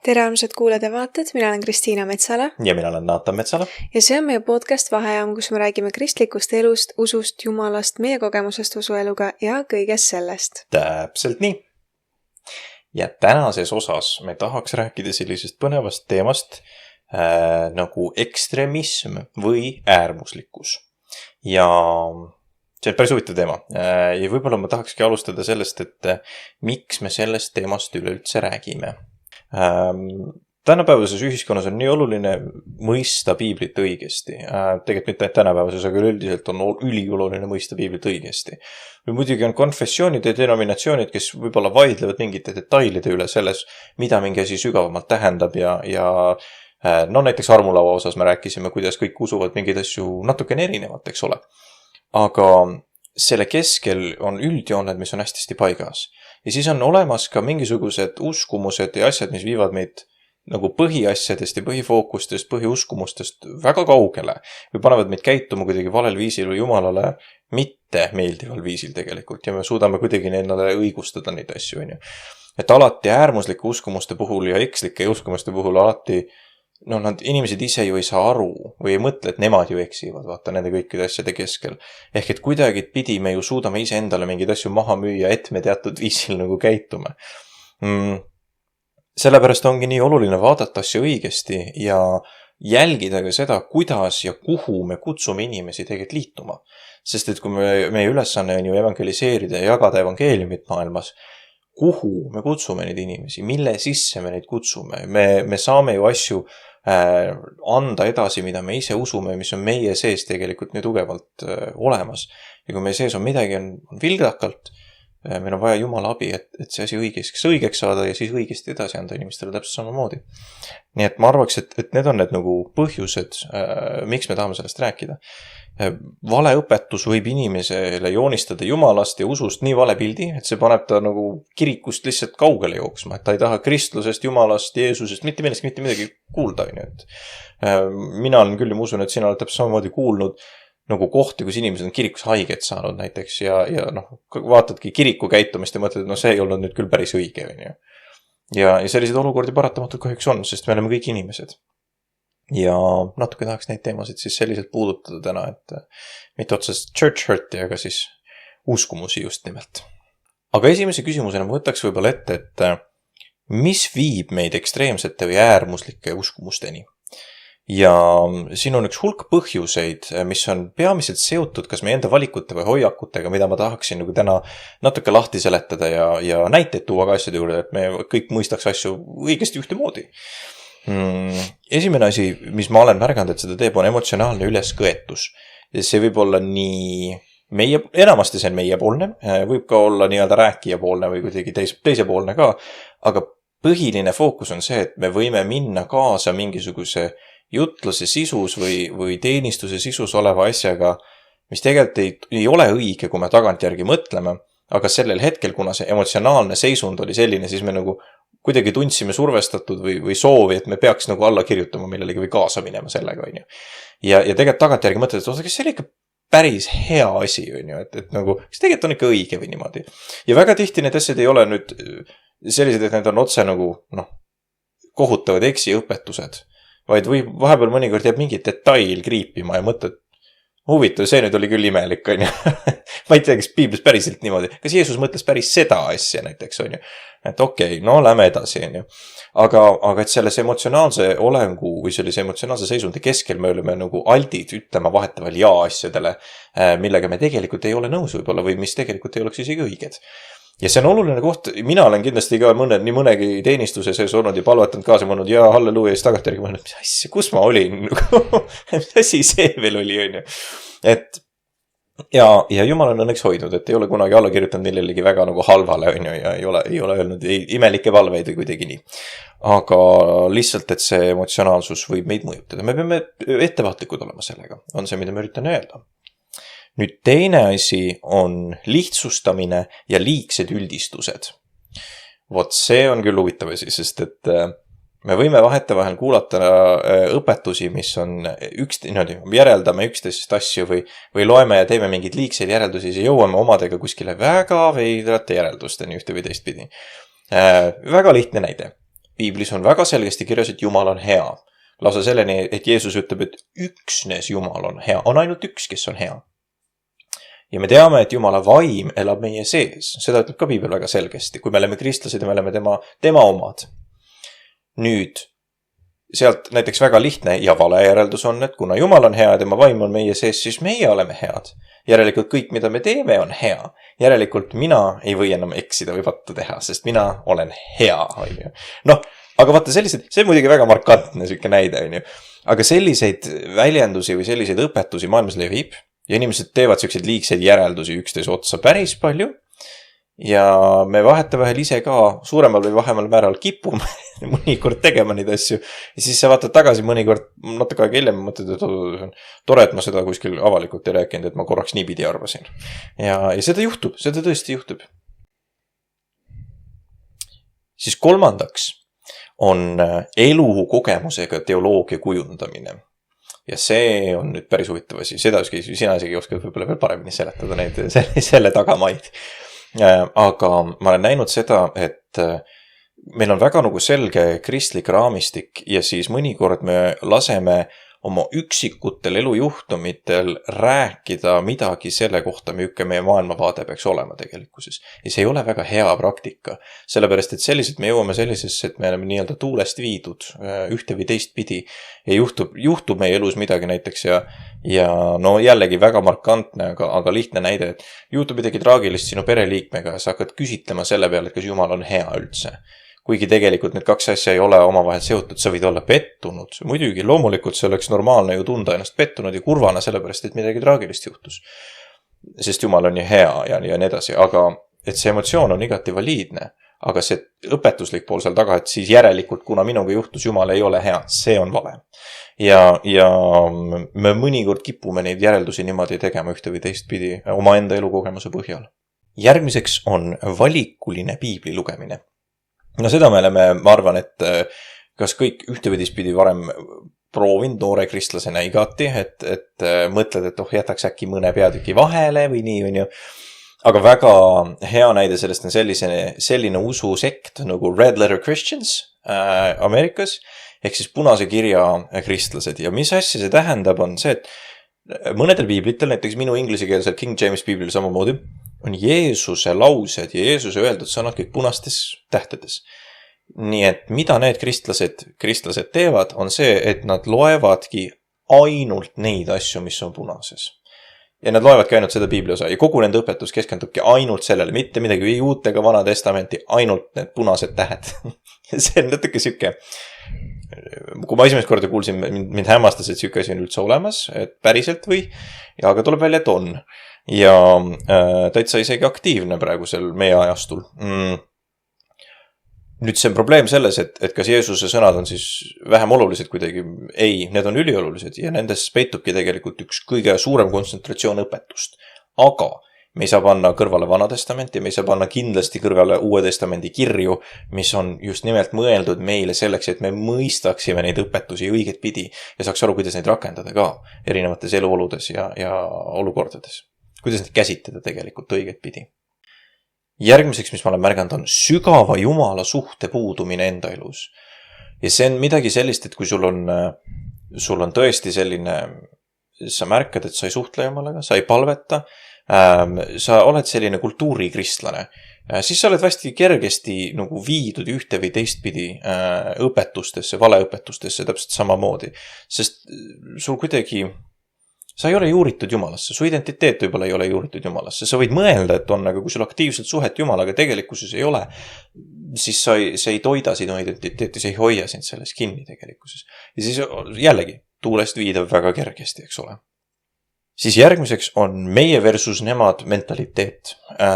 Tere armsad kuulajad ja vaated, mina olen Kristiina Metsala ja mina olen Naatan Metsala. Ja see on meie podcast Vahejaam, kus me räägime kristlikust elust, usust, jumalast, meie kogemusest usueluga ja kõigest sellest. Täpselt nii. Ja tänases osas me tahaks rääkida sellisest põnevast teemast nagu ekstremism või äärmuslikkus. Ja see on päris huvitav teema. Ja võib-olla ma tahakski alustada sellest, et miks me sellest teemast üleüldse räägime. Tänapäevases ühiskonnas on nii oluline mõista piiblit õigesti. Tegelikult mitte tänapäevases, aga üldiselt on ülioluline mõista piiblit õigesti. Või muidugi on konfessioonid ja denominatsioonid, kes võib-olla vaidlevad mingite detailide üle selles, mida mingi asi sügavamalt tähendab ja näiteks armulaua osas me rääkisime, kuidas kõik usuvad mingeid asju natukene erinevat, eks ole. Aga selle keskel on üldjooned, mis on hästi paigas. Ja siis on olemas ka mingisugused uskumused ja asjad, mis viivad meid nagu põhiasjadest ja põhifookustest, põhiuskumustest väga kaugele. Või panevad meid käituma kuidagi valel viisil või jumalale mitte meeldival viisil tegelikult. Ja me suudame kuidagi neile õigustada neid asju. Et alati äärmuslike uskumuste puhul ja ekslike uskumuste puhul alati nad inimesed ise ju ei saa aru või ei mõtle, et nemad ju eksivad, vaata nende kõikide asjade keskel. Ehk et kuidagi pidi me ju suudame ise endale mingeid asju maha müüa, et me teatud viisil nagu käitume. Sellepärast ongi nii oluline vaadata asju õigesti ja jälgida ka seda, kuidas ja kuhu me kutsume inimesi tegelikult liituma. Sest et kui meie ülesanne on ju evangeliseerida ja jagada evangeeliumit maailmas, kuhu me kutsume neid inimesi, mille sisse me neid kutsume. Me saame ju asju anda edasi, mida me ise usume, mis on meie sees tegelikult nii tugevalt olemas. Ja kui meie sees on midagi on vilgakalt, meil on vaja Jumala abi, et see asi õigeks saada ja siis õigesti edasi anda inimestele täpselt samamoodi. Nii et ma arvaks, et need on need nagu põhjused, miks me tahame sellest rääkida. Valeõpetus võib inimesele joonistada Jumalast ja usust nii vale pildi, et see paneb ta nagu kirikust lihtsalt kaugele jooksma, et ta ei taha kristlusest, Jumalast, Jeesusest, mitte midagi kuulda. Mina olen küll ja ma usun, et sina oled täpselt samamoodi kuulnud nagu kohti, kus inimesed on kirikus haiget saanud näiteks ja vaatadki kiriku käitumist ja mõtled, et see ei olnud nüüd küll päris õige. Ja sellised olukordi paratamatult kahjuks on, sest me oleme kõik inimesed. Ja natuke tahaks neid teemasid siis selliselt puudutada täna, et mitte otsast church hurti, aga siis uskumusi just nimelt. Aga esimese küsimusena ma võtaks võib-olla ette, et mis viib meid ekstreemsete või äärmuslike uskumusteni? Ja siin on üks hulk põhjuseid, mis on peamiselt seotud kas meie enda valikute või hoiakutega, mida ma tahaksin nagu täna natuke lahti seletada ja näiteid tuua ka asjade juurde, et me kõik mõistaks asju õigesti ühtemoodi. Esimene asi, mis ma olen märganud, et seda teeb, on emotsionaalne üleskõetus. See võib olla nii enamasti see on meiepoolne, võib ka olla nii-öelda rääkijapoolne või kuidagi teisepoolne ka, aga põhiline fookus on see, et me võime minna kaasa mingisuguse jutluse sisus või teenistuse sisus oleva asjaga, mis tegelikult ei ole õige, kui me tagantjärgi mõtleme, aga sellel hetkel, kuna see emotsionaalne seisund oli selline, siis me nagu kuidagi tundsime survestatud või soovi, et me peaks nagu alla kirjutama millelegi või kaasa minema sellega. Ja tegelikult tagantjärgi mõtled, et kas see oli ikka päris hea asi, et nagu, kas tegelikult on ikka õige või niimoodi. Ja väga tihti need asjad ei ole nüüd sellised, et need on otse nagu kohutavad eksiõpetused, vaid või vahepeal mõnikord jääb mingi detail kriipima ja mõtled, huvitav, see nüüd oli küll imelik, ma ei tea, kas piiblis päriselt niimoodi, kas Jeesus mõtles päris seda asja näiteks, et okei, lähme edasi, aga et selles emotsionaalse olengu või sellise emotsionaalse seisundi keskel me oleme nagu aldid ütlema vahetevahel ja asjadele, millega me tegelikult ei ole nõus võib-olla või mis tegelikult ei oleks isegi õiged. Ja see on oluline koht, mina olen kindlasti ka nii mõnegi teenistuse sees olnud ja palvetanud kaasa mõnud ja halleluuja, siis tagantjärgi mõelnud, mis asja, kus ma olin, mis asi see veel oli, et ja Jumal on õnneks hoidnud, et ei ole kunagi alla kirjutanud millelegi väga nagu halvale, ja ei ole öelnud imelikke valveid või kuidagi nii. Aga lihtsalt, et see emotsionaalsus võib meid mõjutada. Me peame ettevaatlikud olema sellega, on see, mida me üritan öelda. Nüüd teine asi on lihtsustamine ja liigsed üldistused. Vot see on küll huvitav asi, sest et me võime vahetevahel kuulata õpetusi, mis on järeldame üksteisest asju või loeme ja teeme mingid liigseid järeldusi ja jõuame omadega kuskile väga veidrate järeldusteni ühte või teistpidi. Väga lihtne näide. piiblis on väga selgesti kirjas, et Jumal on hea. Lausa selleni, et Jeesus ütleb, et üksnes Jumal on hea. On ainult üks, kes on hea. Ja me teame, et Jumala vaim elab meie sees. Seda ütleb ka piibel väga selgesti. Kui me oleme kristlased ja me oleme tema omad. Nüüd, sealt näiteks väga lihtne ja vale järeldus on, et kuna Jumal on hea ja tema vaim on meie sees, siis meie oleme head. Järelikult kõik, mida me teeme, on hea. Järelikult mina ei või enam eksida või vattu teha, sest mina olen hea. Noh, aga vaata sellised, see on muidugi väga markantne selline näide, on ju. Aga selliseid väljendusi või selliseid õpetusi maailmas levib ja inimesed teevad selliseid liigseid järeldusi üksteise otsa päris palju. Ja me vahetevahel ise ka suuremal või vahemal määral kipume mõnikord tegema neid asju. Ja siis sa vaatad tagasi mõnikord natuke aega hiljem mõtled, et tore, et ma seda kuskil avalikult ei rääkinud, et ma korraks niipidi arvasin. Ja seda juhtub, seda tõesti juhtub. Siis kolmandaks on elukogemusega teoloogia kujundamine. Ja see on nüüd päris huvitav asi. Seda sina isegi oskad võib-olla veel paremini seletada neid selle tagamaid. Aga ma olen näinud seda, et meil on väga nagu selge kristlik raamistik ja siis mõnikord me laseme oma üksikutel elujuhtumitel rääkida midagi selle kohta, milline meie maailmavaade peaks olema tegelikkuses. Ja see ei ole väga hea praktika, sellepärast et selliselt me jõuame sellisesse, et me oleme nii-öelda tuulest viidud ühte või teist pidi ja juhtub meie elus midagi näiteks ja no jällegi väga markantne, aga lihtne näide, et juhtub midagi traagilist sinu pereliikmega ja sa hakkad küsitlema selle peale, et kas Jumal on hea üldse. Kuigi tegelikult need kaks asja ei ole omavahel seotud, sa võid olla pettunud. Muidugi, loomulikult see oleks normaalne ju tunda ennast pettunud ja kurvana sellepärast, et midagi traagilist juhtus. Sest Jumal on ju hea ja nii edasi, aga et see emotsioon on igati valiidne. Aga see õpetuslik pool seal taga, et siis järelikult, kuna minuga juhtus, Jumal ei ole hea, see on vale. Ja me mõnikord kipume neid järeldusi niimoodi tegema ühte või teist pidi oma enda elukogemuse põhjal. Järgmiseks on valikuline piibli lugemine. No seda me oleme, ma arvan, et kas kõik ühte või teistpidi varem proovinud noore kristlasena igati, et mõtled, et jätaks äkki mõne peatüki vahele või nii, on ju. Aga väga hea näide sellest on selline ususekt nagu Red Letter Christians Ameerikas, ehk siis punase kirja kristlased. Ja mis asja see tähendab on see, et mõnedel piiblitel, näiteks minu inglisekeelsel King James piiblil samamoodi, on Jeesuse laused ja Jeesuse öeldud sõnad kõik punastes tähtedes. Nii et mida need kristlased teevad, on see, et nad loevadki ainult neid asju, mis on punases. Ja nad loevadki ainult seda piibliosa ja kogu nende õpetus keskendubki ainult sellele, mitte midagi ei uut ega vana testamenti, ainult need punased tähed. See on natuke siuke, kui ma esimest korda kuulsin, mind hämmastas, et siuke asi on üldse olemas, et päriselt või, ja aga tuleb välja, et on. Ja täitsa isegi aktiivne praegusel meie ajastul. Nüüd see on probleem selles, et kas Jeesuse sõnad on siis vähem olulised kuidagi? Ei, need on üliolulised ja nendes peitubki tegelikult üks kõige suurem kontsentratsioon õpetust. Aga me ei saa panna kõrvale Vana Testamenti, me ei saa panna kindlasti kõrvale Uue Testamendi kirju, mis on just nimelt mõeldud meile selleks, et me mõistaksime neid õpetusi õiget pidi ja saaks aru, kuidas neid rakendada ka erinevates eluoludes ja olukordades. Kuidas neid käsitleda tegelikult õiget pidi. Järgmiseks, mis ma olen märganud, on sügava Jumala suhte puudumine enda elus. Ja see on midagi sellist, et kui sul on tõesti selline, sa märkad, et sa ei suhtle Jumalaga, sa ei palveta, sa oled selline kultuurikristlane, siis sa oled vasti kergesti nagu viidud ühte või teistpidi õpetustesse, valeõpetustesse täpselt samamoodi. Sest sul kuidagi sa ei ole juuritud Jumalasse, su identiteet võib-olla ei ole juuritud Jumalasse. Sa võid mõelda, et on, aga kui sul aktiivselt suhet Jumalaga tegelikkuses ei ole, siis see ei toida sinu identiteeti, see ei hoia sind selles kinni tegelikkuses. Ja siis jällegi, tuulest viidav väga kergesti, eks ole. Siis järgmiseks on meie versus nemad mentaliteet.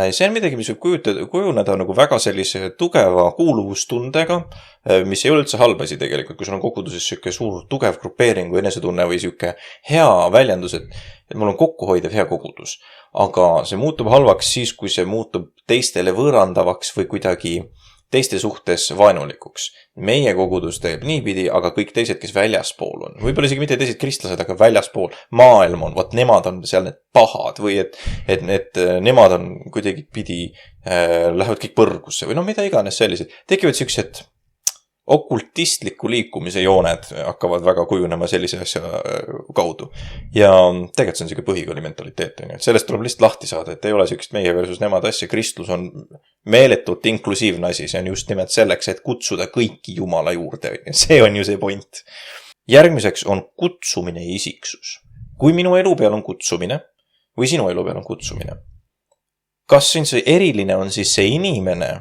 See on midagi, mis võib kujuneda nagu väga sellise tugeva kuuluvustundega, mis ei ole üldse halbasi tegelikult, kui sul on koguduses siuke suur tugev grupeering või enesetunne või siuke hea väljendus, et mul on kokkuhoidev hea kogudus. Aga see muutub halvaks siis, kui see muutub teistele võõrandavaks või kuidagi teiste suhtes vaenulikuks. Meie kogudus teeb niipidi, aga kõik teised, kes väljaspool on, võib-olla isegi mitte teised kristlased, aga väljaspool maailm on, vaat nemad on seal need pahad või et nemad on kuidagi pidi, lähevad kõik põrgusse või mida iganes sellised. Tekivad siuksed, okultistliku liikumise jooned hakkavad väga kujunema sellise asja kaudu. Ja tegelikult see on siuke põhikooli mentaliteet, et sellest tuleb lihtsalt lahti saada, et ei ole siukest meie versus nemad asja. Kristlus on meeletult inklusiivne asi, see on just nimelt selleks, et kutsuda kõiki Jumala juurde. See on ju see point. Järgmiseks on kutsumine ja isiksus. Kui minu elu peal on kutsumine või sinu elu peal on kutsumine, kas siin see eriline on siis see inimene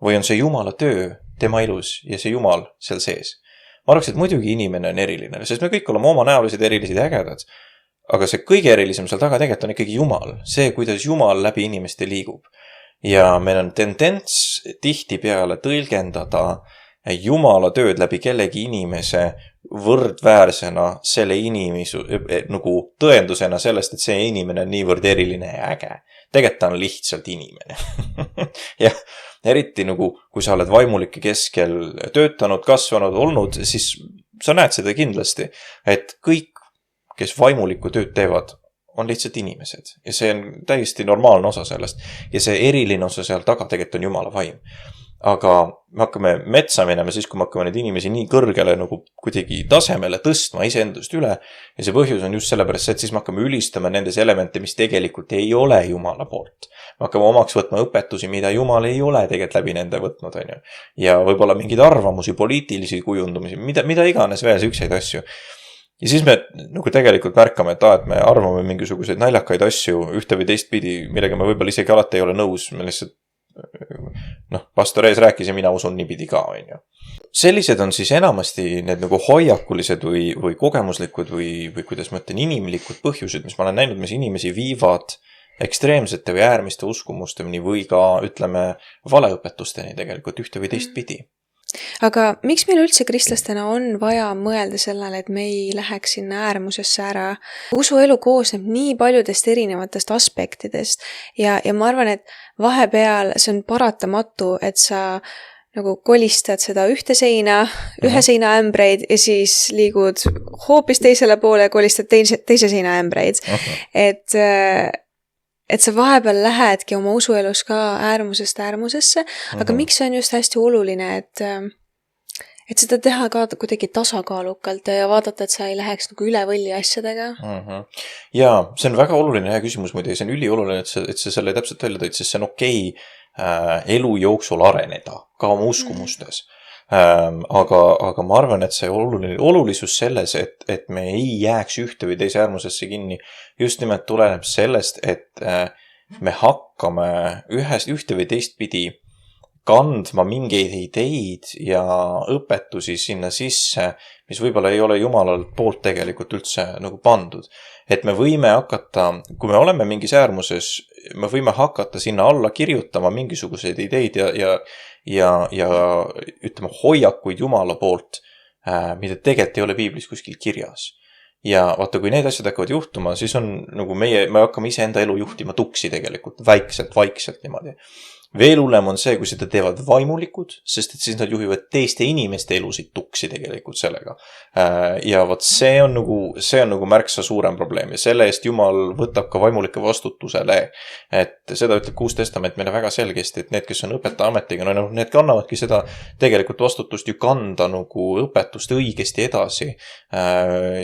või on see Jumala töö tema elus ja see Jumal seal sees? Ma arvaks, et muidugi inimene on eriline, sest me kõik oleme oma näolised, erilised ja ägedad. Aga see kõige erilisem seal taga tegelikult on ikkagi Jumal. See, kuidas Jumal läbi inimeste liigub. Ja meil on tendents tihti peale tõlgendada Jumala tööd läbi kellegi inimese võrdväärsena selle inimese nagu tõendusena sellest, et see inimene on niivõrd eriline ja äge. Tegelikult ta on lihtsalt inimene. Ja eriti nagu, kui sa oled vaimulike keskel töötanud, kasvanud, olnud, siis sa näed seda kindlasti, et kõik, kes vaimulikku tööd teevad, on lihtsalt inimesed. Ja see on täiesti normaalne osa sellest. Ja see eriline osa seal taga tegelikult on Jumala vaim. Aga me hakkame metsa minema siis, kui me hakkame neid inimesi nii kõrgele nagu kuidagi tasemele tõstma iseendast üle. Ja see põhjus on just sellepärast, et siis me hakkame ülistama nendes elemente, mis tegelikult ei ole Jumala poolt. Me hakkame omaks võtma õpetusi, mida Jumal ei ole tegelikult läbi nende võtnud. Ja võib-olla mingeid arvamusi, poliitilisi kujundumisi, mida iganes veel siukseid asju. Ja siis me nagu tegelikult märkame, et me arvame mingisuguseid naljakaid asju ühte või teist pidi, millega me võib-olla isegi alati ei ole nõus. Me lihtsalt pastor ees rääkis ja mina usun niipidi ka. Sellised on siis enamasti need nagu hoiakulised või kogemuslikud või kuidas ma ütlen, inimlikud põhjused, mis ma olen näinud, mis inimesi viivad ekstreemsete või äärmiste uskumusteni või ka, ütleme, valeõpetusteni tegelikult ühte või teist pidi. Aga miks meil üldse kristlastena on vaja mõelda sellele, et me ei läheks sinna äärmusesse ära? Usuelu koosneb nii paljudest erinevatest aspektidest ja ma arvan, et vahepeal see on paratamatu, et sa nagu kolistad seda ühe seina ämbreid ja siis liigud hoopis teisele poole ja kolistad teise seina ämbreid. Et sa vahepeal lähedki oma usuelus ka äärmusest äärmusesse, aga miks see on just hästi oluline, et seda teha ka kuidagi tasakaalukalt ja vaadata, et sa ei läheks nagu üle võlli asjadega? Ja see on väga oluline hea küsimus muide, see on ülioluline, et sa selle täpselt välja tõid, sest see on okei elu jooksul areneda ka oma uskumustes. Aga ma arvan, et see olulisus selles, et me ei jääks ühte või teise äärmusesse kinni, just nimelt tuleneb sellest, et me hakkame ühte või teist pidi kandma mingeid ideid ja õpetusi sinna sisse, mis võib-olla ei ole Jumalalt poolt tegelikult üldse nagu pandud. Et me võime hakata, kui me oleme mingis äärmuses, me võime hakata sinna alla kirjutama mingisuguseid ideid ja ütleme hoiakuid Jumala poolt, mida tegelikult ei ole piiblis kuskil kirjas. Ja vaata, kui need asjad hakkavad juhtuma, siis on nagu me hakkame iseenda elu juhtima tuksi tegelikult, vaikselt niimoodi. Veel hullem on see, kui seda teevad vaimulikud, sest et siis nad juhivad teiste inimeste elusid tuksi tegelikult sellega. Ja vaat see on nagu märksa suurem probleem ja selle eest Jumal võtab ka vaimulike vastutusele. Et seda ütleb Uus Testament meile väga selgesti, et need, kes on õpetaja ametiga, need kannavadki seda tegelikult vastutust ju kanda nagu õpetust õigesti edasi.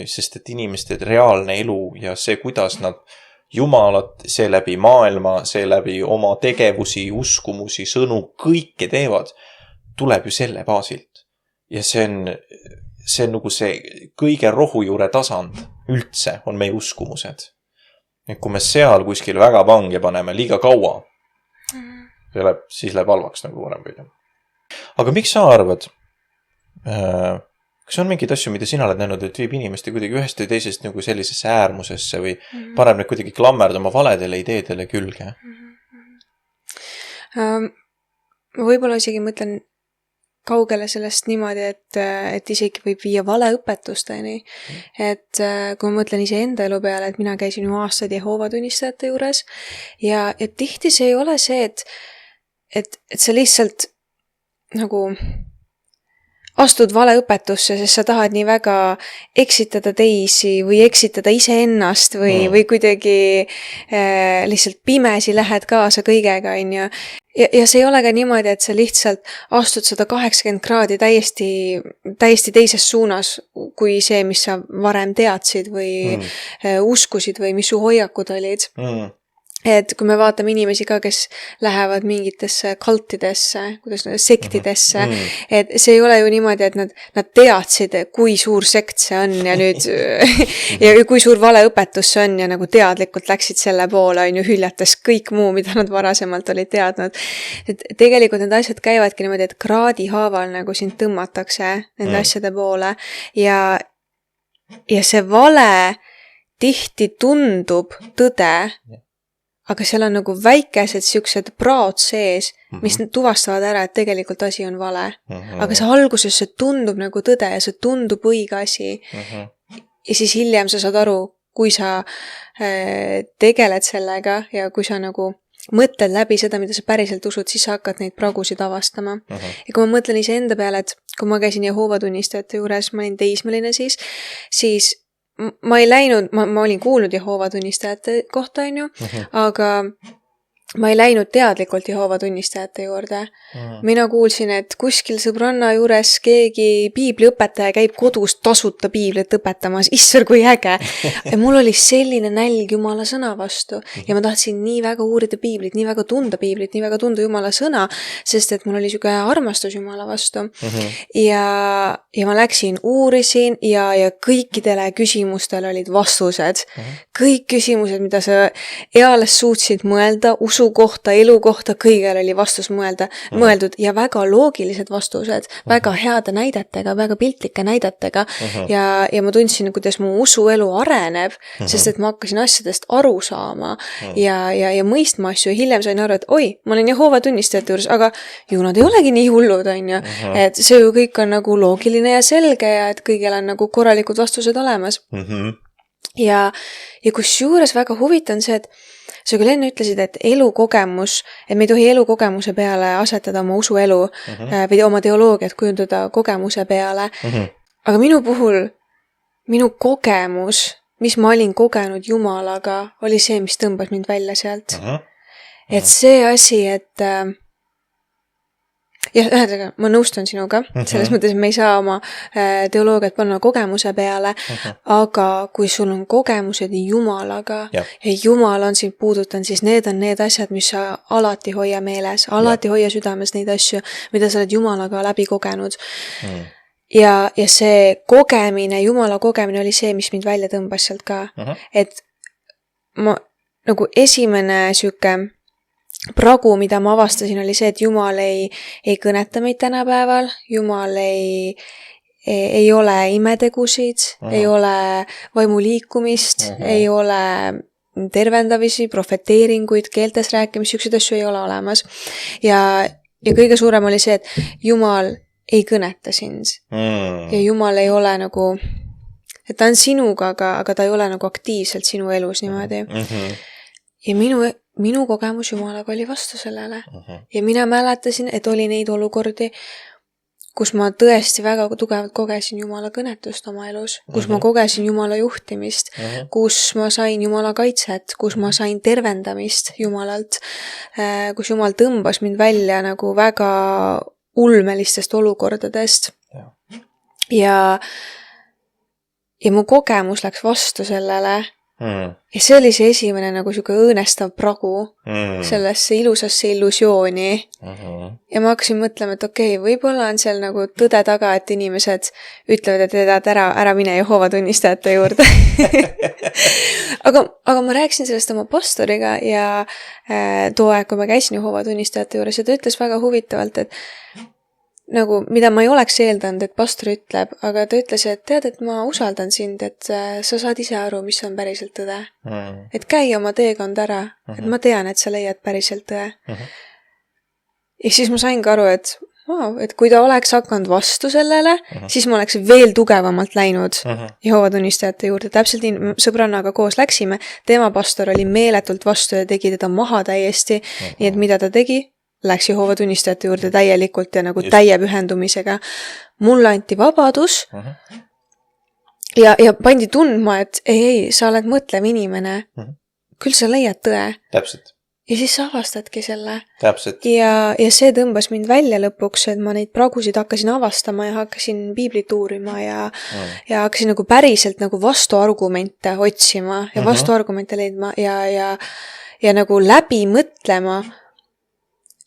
Sest et inimeste reaalne elu ja see, kuidas nad Jumalat, see läbi maailma, see läbi oma tegevusi, uskumusi, sõnu, kõike teevad, tuleb ju selle baasilt. Ja see on nagu see kõige rohujuure tasand üldse on meie uskumused. Et kui me seal kuskil väga pange paneme liiga kaua, siis läheb halvaks nagu varem püüda. Aga miks sa arvad, kas on mingeid asju, mida sina oled näinud, et viib inimeste kuidagi ühest või teisest nagu sellisesse äärmusesse või paneb need kuidagi klammerdama valedele ideedele külge? Ma võib-olla isegi mõtlen kaugele sellest niimoodi, et isegi võib viia valeõpetusteni. Et kui ma mõtlen iseenda elu peale, et mina käisin ju aastaid Jehoova tunnistajate juures ja tihti see ei ole see, et sa lihtsalt nagu astud valeõpetusse, sest sa tahad nii väga eksitada teisi või eksitada iseennast või kuidagi lihtsalt pimesi lähed kaasa kõigega, on ju. Ja see ei ole ka niimoodi, et sa lihtsalt astud 180 kraadi täiesti teises suunas kui see, mis sa varem teadsid või uskusid või mis su hoiakud olid. Et kui me vaatame inimesi ka, kes lähevad mingitesse kaltidesse, sektidesse, et see ei ole ju niimoodi, et nad teadsid, kui suur sekt see on ja nüüd ja kui suur valeõpetus see on ja nagu teadlikult läksid selle poole, on ju, hüljates kõik muu, mida nad varasemalt olid teadnud. Et tegelikult need asjad käivadki niimoodi, et kraadi haaval nagu sind tõmmatakse nende asjade poole ja see vale tihti tundub tõde, aga seal on nagu väikesed siuksed praod sees, mis tuvastavad ära, et tegelikult asi on vale. Aga see alguses see tundub nagu tõde ja see tundub õige asi. Ja siis hiljem sa saad aru, kui sa tegeled sellega ja kui sa nagu mõtled läbi seda, mida sa päriselt usud, siis sa hakkad neid pragusid avastama. Ja kui ma mõtlen iseenda peale, et kui ma käisin Jehoova tunnistajate juures, ma olin teismeline siis ma ei läinud, ma olin kuulnud Jehoova tunnistajate kohta, on ju, aga ma ei läinud teadlikult Jehoova tunnistajate juurde. Mina kuulsin, et kuskil sõbranna juures keegi piibliõpetaja käib kodus tasuta piiblit õpetamas. Issar, kui äge! Ja mul oli selline nälg Jumala sõna vastu. Ja ma tahtsin nii väga uurida piiblit, nii väga tunda piiblit, nii väga tunda Jumala sõna, sest et mul oli siuke armastus Jumala vastu. Ja ma läksin, uurisin ja kõikidele küsimustele olid vastused. Kõik küsimused, mida sa eales suutsid mõelda, usu kohta, elu kohta, kõigel oli vastus mõeldud ja väga loogilised vastused, väga heade näidetega, väga piltlike näidetega ja ma tundsin, kuidas mu usuelu areneb, sest et ma hakkasin asjadest aru saama ja mõistma asju ja hiljem sain aru, et oi, ma olen Jehoova tunnistajate juures, aga ju nad ei olegi nii hullud, on ju, et see ju kõik on nagu loogiline ja selge ja et kõigil on nagu korralikud vastused olemas. Ja kus juures väga huvitav on see, et sa küll enne ütlesid, et elukogemus, et me ei tohi elukogemuse peale asetada oma usuelu või oma teoloogiat kujundada kogemuse peale. Aga minu puhul, minu kogemus, mis ma olin kogenud Jumalaga, oli see, mis tõmbas mind välja sealt. Et see asi, et ja ühesõnaga, ma nõustun sinuga, selles mõttes, et me ei saa oma teoloogiat panna kogemuse peale, aga kui sul on kogemused Jumalaga ja Jumal on sind puudutanud, siis need on need asjad, mis sa alati hoia meeles, alati hoia südames neid asju, mida sa oled Jumalaga läbi kogenud. Ja see kogemine, Jumala kogemine oli see, mis mind välja tõmbas sealt ka. Et ma nagu esimene süke pragu, mida ma avastasin, oli see, et Jumal ei kõneta meid tänapäeval, Jumal ei ole imetegusid, ei ole vaimuliikumist, ei ole tervendavisi, profeteeringuid, keeltes rääkimist, siukseid asju ei ole olemas. Ja kõige suurem oli see, et Jumal ei kõneta sind. Ja Jumal ei ole nagu, et ta on sinuga, aga ta ei ole nagu aktiivselt sinu elus niimoodi. Ja minu kogemus Jumalaga oli vastu sellele. Ja mina mäletasin, et oli neid olukordi, kus ma tõesti väga tugevalt kogesin Jumala kõnetust oma elus, kus ma kogesin Jumala juhtimist, kus ma sain Jumala kaitset, kus ma sain tervendamist Jumalalt, kus Jumal tõmbas mind välja nagu väga ulmelistest olukordadest. Ja mu kogemus läks vastu sellele. Ja see oli see esimene nagu siuke õõnestav pragu sellesse ilusasse illusiooni. Ja ma hakkasin mõtlema, et okei, võib-olla on seal nagu tõde taga, et inimesed ütlevad, et ära mine Jehoova tunnistajate juurde. aga ma rääkisin sellest oma pastoriga ja too aeg, kui ma käisin Jehoova tunnistajate juures ja ta ütles väga huvitavalt, et nagu, mida ma ei oleks eeldanud, et pastor ütleb, aga ta ütles, et tead, et ma usaldan sind, et sa saad ise aru, mis on päriselt tõde. Et käi oma teekond ära, et ma tean, et sa leiad päriselt tõe. Ja siis ma sain ka aru, et kui ta oleks hakanud vastu sellele, siis ma oleks veel tugevamalt läinud Jehoova tunnistajate juurde. Täpselt nii sõbrannaga koos läksime, tema pastor oli meeletult vastu ja tegi teda maha täiesti, nii et mida ta tegi? Läks Jehoova tunnistajate juurde täielikult ja nagu täie pühendumisega. mulle anti vabadus ja pandi tundma, et ei, sa oled mõtlev inimene. Küll sa leiad tõe. Täpselt. Ja siis sa avastadki selle. Täpselt. Ja see tõmbas mind välja lõpuks, et ma neid pragusid hakkasin avastama ja hakkasin piiblit uurima ja hakkasin nagu päriselt nagu vastuargumente otsima ja vastuargumente leidma ja nagu läbi mõtlema,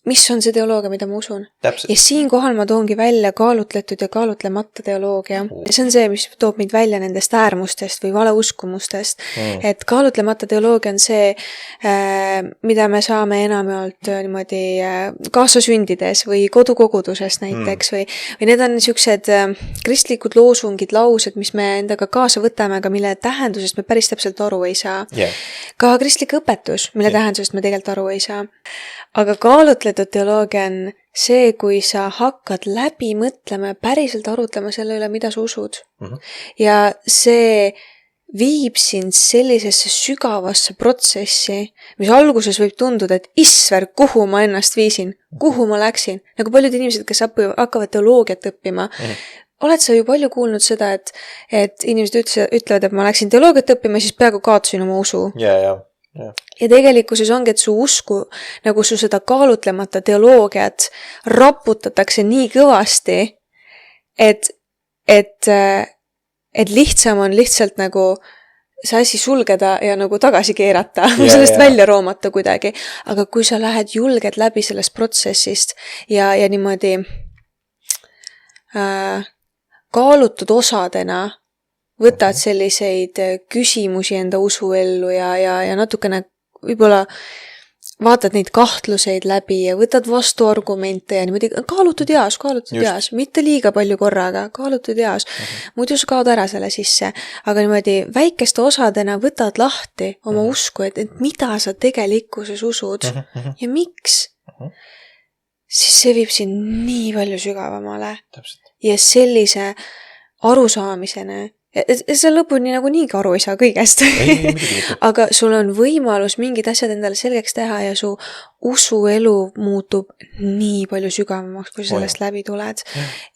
mis on see teoloogia, mida ma usun. Täpselt. Ja siinkohal ma toongi välja kaalutletud ja kaalutlemata teoloogia. Ja see on see, mis toob mind välja nendest äärmustest või valeuskumustest. Et kaalutlemata teoloogia on see, mida me saame enamjaolt niimoodi kaasasündides või kodukoguduses näiteks või need on niisugused kristlikud loosungid, laused, mis me endaga kaasa võtame, aga mille tähendusest me päris täpselt aru ei saa. Ka kristlik õpetus, mille tähendusest me tegelikult aru ei saa. Aga kaalutletud teoloogia on see, kui sa hakkad läbi mõtlema ja päriselt arutlema selle üle, mida sa usud. Ja see viib sind sellisesse sügavasse protsessi, mis alguses võib tunduda, et isver, kuhu ma ennast viisin, kuhu ma läksin. Nagu paljud inimesed, kes hakkavad teoloogiat õppima. Oled sa ju palju kuulnud seda, et inimesed ütlevad, et ma läksin teoloogiat õppima, siis peaaegu kaotasin oma usu. Ja tegelikkuses ongi, et su usku, nagu su seda kaalutlemata teoloogiat raputatakse nii kõvasti, et lihtsam on lihtsalt nagu see asi sulgeda ja nagu tagasi keerata või sellest välja roomata kuidagi. Aga kui sa lähed julged läbi sellest protsessist ja niimoodi kaalutud osadena võtad selliseid küsimusi enda usuellu ja natukene võib-olla vaatad neid kahtluseid läbi ja võtad vastuargumente ja niimoodi kaalutud jaas, mitte liiga palju korraga, kaalutud jaas. Muidu sa kaod ära selle sisse, aga niimoodi väikeste osadena võtad lahti oma usku, et mida sa tegelikkuses usud ja miks. Siis see viib sind nii palju sügavamale. Ja sellise arusaamisene, see lõpuni nagu niiga aru ei saa kõigest. Aga sul on võimalus mingid asjad endale selgeks teha ja su usuelu muutub nii palju sügavamaks, kui sellest läbi tuled.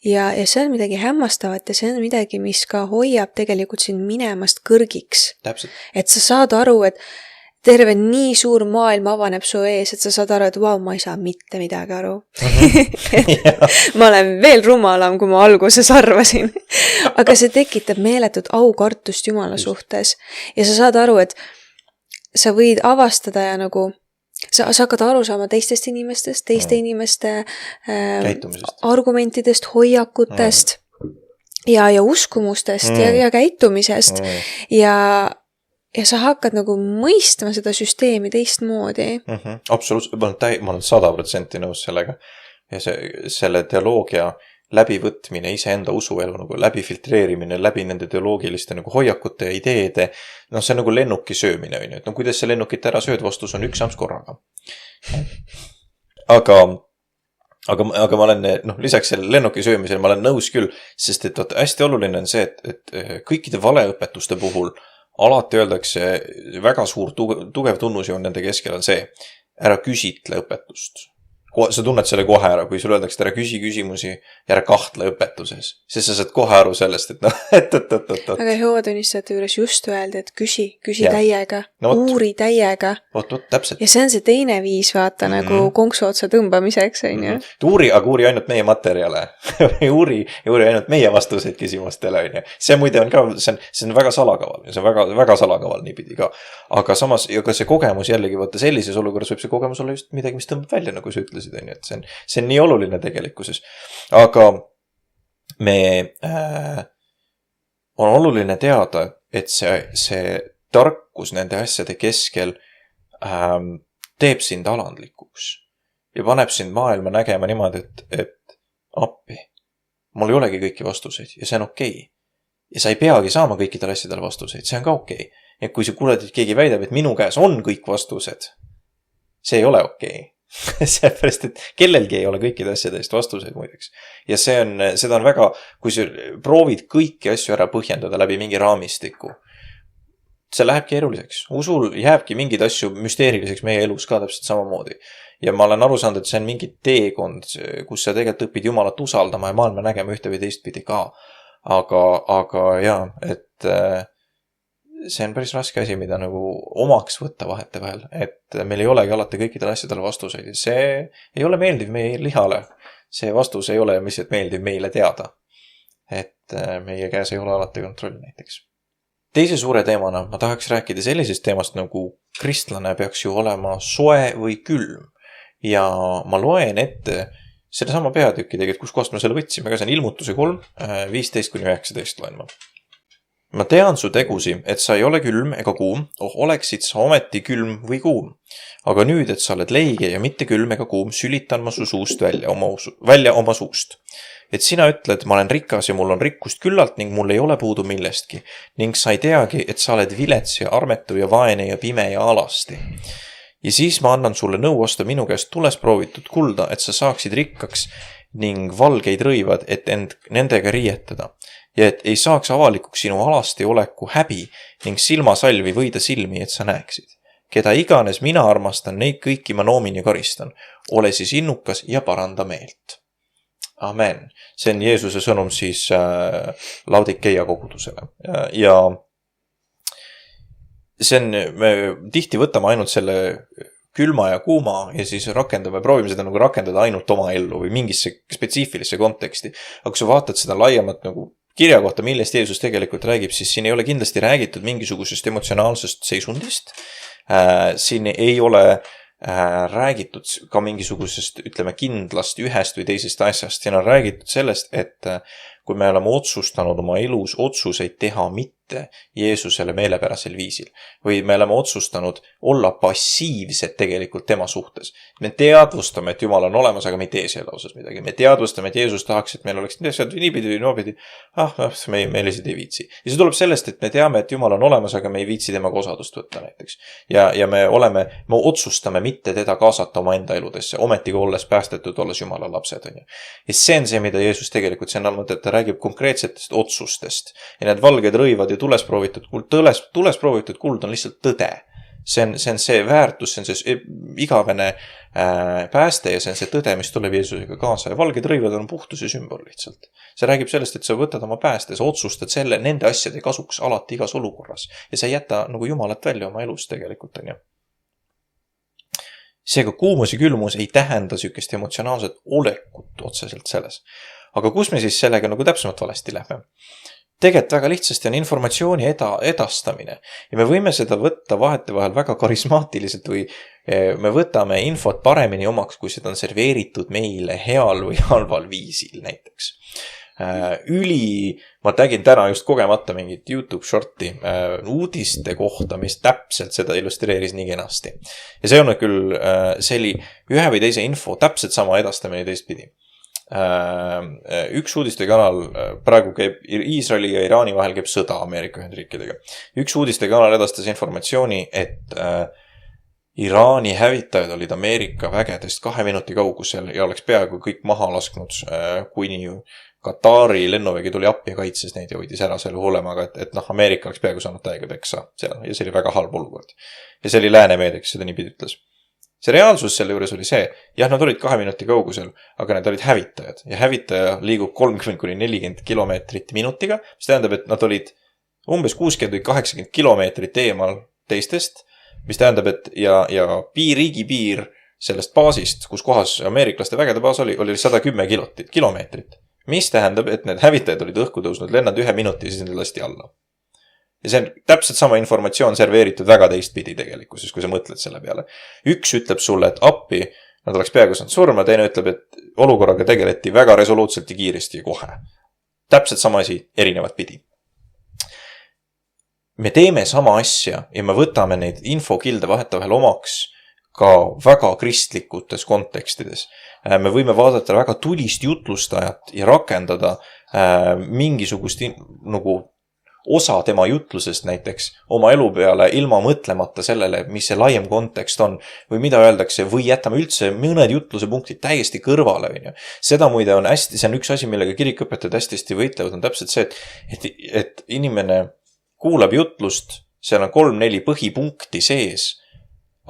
Ja see on midagi hämmastavat ja see on midagi, mis ka hoiab tegelikult sind minemast kõrgiks. Et sa saad aru, et terve nii suur maailm avaneb su ees, et sa saad aru, et ma ei saa mitte midagi aru. Ma olen veel rumalam, kui ma alguses arvasin. Aga see tekitab meeletut aukartust Jumala suhtes. Ja sa saad aru, et sa võid avastada ja nagu sa hakkad aru saama teistest inimestest, teiste inimeste argumentidest, hoiakutest ja uskumustest ja käitumisest ja sa hakkad nagu mõistma seda süsteemi teistmoodi. Absoluutselt, ma olen 100% nõus sellega. Ja selle teoloogia läbivõtmine, iseenda usuelu nagu läbi filtreerimine, läbi nende teoloogiliste nagu hoiakute ja ideede, see on nagu lennuki söömine. No kuidas see lennukit ära sööd, vastus on 1 amps korraga. Aga ma olen, lisaks selle lennuki söömisel ma olen nõus küll, sest et hästi oluline on see, et kõikide valeõpetuste puhul alati öeldakse, väga suur tugev tunnusjoon nende keskel on see, ära küsitle õpetust. Sa tunned selle kohe ära, kui sul öeldakse, et ära küsi küsimusi ja ära kahtle õpetuses. Sest sa saad kohe aru sellest, et Aga Jehova tunnistajate juures just öeldi, et küsi täiega, uuri täiega. Täpselt. Ja see on see teine viis, vaata, nagu konksu otsa tõmbamiseks, on ju. Aga uuri ainult meie materjale. uuri ainult meie vastuseid küsimustele, on ju. See muide on ka, see on väga salakaval. See on väga, väga salakaval niipidi ka. Aga samas, ka see kogemus jällegi, vaata sellises olukorras võib see kogemus olla just midagi, mis tõmbab välja, nagu sa ütlesid. Et see on nii oluline tegelikkuses. Aga on oluline teada, et see tarkus nende asjade keskel teeb sind alandlikuks ja paneb sind maailma nägema niimoodi, et appi, mul ei olegi kõiki vastuseid ja see on okei. Ja sa ei peagi saama kõikidele asjadele vastuseid, see on ka okei. Ja kui sa kuuled, et keegi väidab, et minu käes on kõik vastused, see ei ole okei. Seepärast, et kellelgi ei ole kõikide asjade eest vastuseid muideks. Ja seda on väga, kui sa proovid kõiki asju ära põhjendada läbi mingi raamistiku, see läheb keeruliseks. Usul jääbki mingeid asju müsteeriliseks meie elus ka täpselt samamoodi. Ja ma olen aru saanud, et see on mingi teekond, kus sa tegelikult õpid Jumalat usaldama ja maailma nägema ühte või teistpidi ka. Aga jaa, et see on päris raske asi, mida nagu omaks võtta vahetevahel, et meil ei olegi alati kõikidele asjadele vastuseid. See ei ole meeldiv meie lihale. See vastus ei ole lihtsalt meeldiv meile teada. Et meie käes ei ole alati kontroll näiteks. Teise suure teemana ma tahaks rääkida sellisest teemast, nagu kristlane peaks ju olema soe või külm. Ja ma loen ette selle sama peatüki tegelikult, kus kohast me selle võtsime, aga see on Ilmutuse 3, 15-19 loen ma. Ma tean su tegusi, et sa ei ole külm ega kuum, oleksid sa ometi külm või kuum. Aga nüüd, et sa oled leige ja mitte külm ega kuum, sülitan ma su suust välja oma suust. Et sina ütled, ma olen rikas ja mul on rikkust küllalt ning mul ei ole puudu millestki. Ning sa ei teagi, et sa oled vilets ja armetu ja vaene ja pime ja alasti. Ja siis ma annan sulle nõu osta minu käest tules proovitud kulda, et sa saaksid rikkaks ning valgeid rõivad, et end nendega riietada. Ja et ei saaks avalikuks sinu alasti oleku häbi ning silmasalvi võida silmi, et sa näeksid. Keda iganes mina armastan, neid kõiki ma noomin ja karistan. Ole siis innukas ja paranda meelt. Amen. See on Jeesuse sõnum siis Laodikeia kogudusele. Ja see on, me tihti võtame ainult selle külma ja kuuma ja siis proovime seda nagu rakendada ainult oma ellu või mingisse spetsiifilisse konteksti. Aga kui sa vaatad seda laiemat nagu kirja kohta, millest Jeesus tegelikult räägib, siis siin ei ole kindlasti räägitud mingisugusest emotsionaalsest seisundist. Siin ei ole räägitud ka mingisugusest, ütleme, kindlast ühest või teisest asjast. Siin on räägitud sellest, et kui me oleme otsustanud oma elus otsuseid teha mitte Jeesusele meelepärasel viisil või me oleme otsustanud olla passiivsed tegelikult tema suhtes. Me teadvustame, et Jumal on olemas, aga me ei tee selle osas midagi. Me teadvustame, et Jeesus tahaks, et meil oleks niipidi või noopidi. Me lihtsalt ei viitsi. Ja see tuleb sellest, et me teame, et Jumal on olemas, aga me ei viitsi temaga osadust võtta näiteks. Ja me otsustame mitte teda kaasata oma enda eludesse, ometigi olles päästetud, olles Jumala lapsed. Ja see on see, mida Jeesus tegelikult, see on olnud, et ta räägib konkreetsetest otsustest. Ja need valged rõivad ja tules proovitud kuld on lihtsalt tõde. See on see väärtus, see on see igavene pääste ja see on see tõde, mis tuleb Jeesusega kaasa. Ja valged rõivad on puhtuse sümbol lihtsalt. See räägib sellest, et sa võtad oma pääste, sa otsustad nende asjade kasuks alati igas olukorras. Ja sa ei jäta nagu Jumalat välja oma elus tegelikult. Seega kuumus ja külmus ei tähenda sükest emotsionaalset olekut otseselt selles. Aga kus me siis sellega nagu täpsemalt valesti lähme? Tegelikult väga lihtsasti on informatsiooni edastamine ja me võime seda võtta vahetevahel väga karismaatiliselt või me võtame infot paremini omaks, kui seda on serveeritud meile heal või halval viisil näiteks. Ma tegin täna just kogemata mingit YouTube shorti uudiste kohta, mis täpselt seda illustreeris nii kenasti. Ja see on küll, see oli ühe või teise info täpselt sama edastamine teistpidi. Üks uudistekanal, praegu käib Iisraeli ja Iraani vahel käib sõda Ameerika Ühendriikidega. Üks uudistekanal edastas informatsiooni, et Iraani hävitajad olid Ameerika vägedest 2 minuti kaugusel ja oleks peaaegu kõik maha lasknud, kuni Katari lennuvägi tuli appi ja kaitses neid ja hoidis ära selle hullemaga, et Ameerika oleks peaaegu saanud täiega peksa seal ja see oli väga halb olukord. Ja see oli läänemeedia, kes seda niipidi ütles. See reaalsus selle juures oli see, jah, nad olid 2 minuti kaugusel, aga need olid hävitajad ja hävitaja liigub 30-40 kilomeetrit minutiga, mis tähendab, et nad olid umbes 60-80 kilomeetrit eemal teistest, mis tähendab, et ja riigi piir sellest baasist, kus kohas ameeriklaste vägede baas oli 110 kilomeetrit, mis tähendab, et need hävitajad olid õhku tõusnud, lennad 1 minuti ja siis need lasti alla. Ja see on täpselt sama informatsioon serveeritud väga teistpidi tegelikkuses, kui sa mõtled selle peale. Üks ütleb sulle, et appi, nad oleks peaaegu saanud surma, teine ütleb, et olukorraga tegeleti väga resoluutselt ja kiiresti ja kohe. Täpselt sama asi, erinevat pidi. Me teeme sama asja ja me võtame neid infokilde vahetevahel omaks ka väga kristlikutes kontekstides. Me võime vaadata väga tulist jutlustajat ja rakendada mingisugust nagu osa tema jutlusest näiteks oma elu peale ilma mõtlemata sellele, mis see laiem kontekst on või mida öeldakse või jätame üldse mõned jutluse punktid täiesti kõrvale. Seda muide on hästi, see on üks asi, millega kirikuõpetajad hästi võitlevad, on täpselt see, et inimene kuulab jutlust seal on 3-4 põhipunkti sees,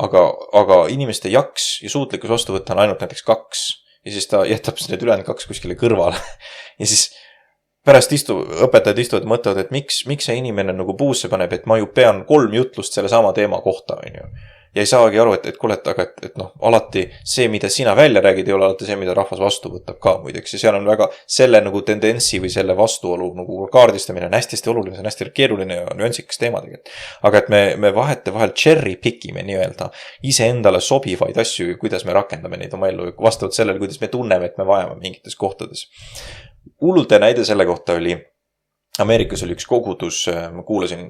aga inimeste jaks ja suutlikkus vastu võtta on ainult näiteks 2 ja siis ta jätab need ülejäänud 2 kuskile kõrvale ja siis pärast õpetajad istuvad ja mõtlevad, et miks see inimene nagu puusse paneb, et ma ju pean 3 jutlust selle sama teema kohta, on ju. Ja ei saagi aru, et kuule, aga et noh, alati see, mida sina välja räägid, ei ole alati see, mida rahvas vastu võtab ka muideks. Ja seal on väga selle nagu tendentsi või selle vastuolu nagu kaardistamine on hästi oluline, see on hästi keeruline ja nüansikas teema tegelikult. Aga et me vahetevahel cherry pickime nii-öelda iseendale sobivaid asju, kuidas me rakendame neid oma ellu vastavalt sellele, kuidas me tunneme, et me vajame mingites kohtades. Hullute näide selle kohta oli Ameerikas oli üks kogudus, ma kuulasin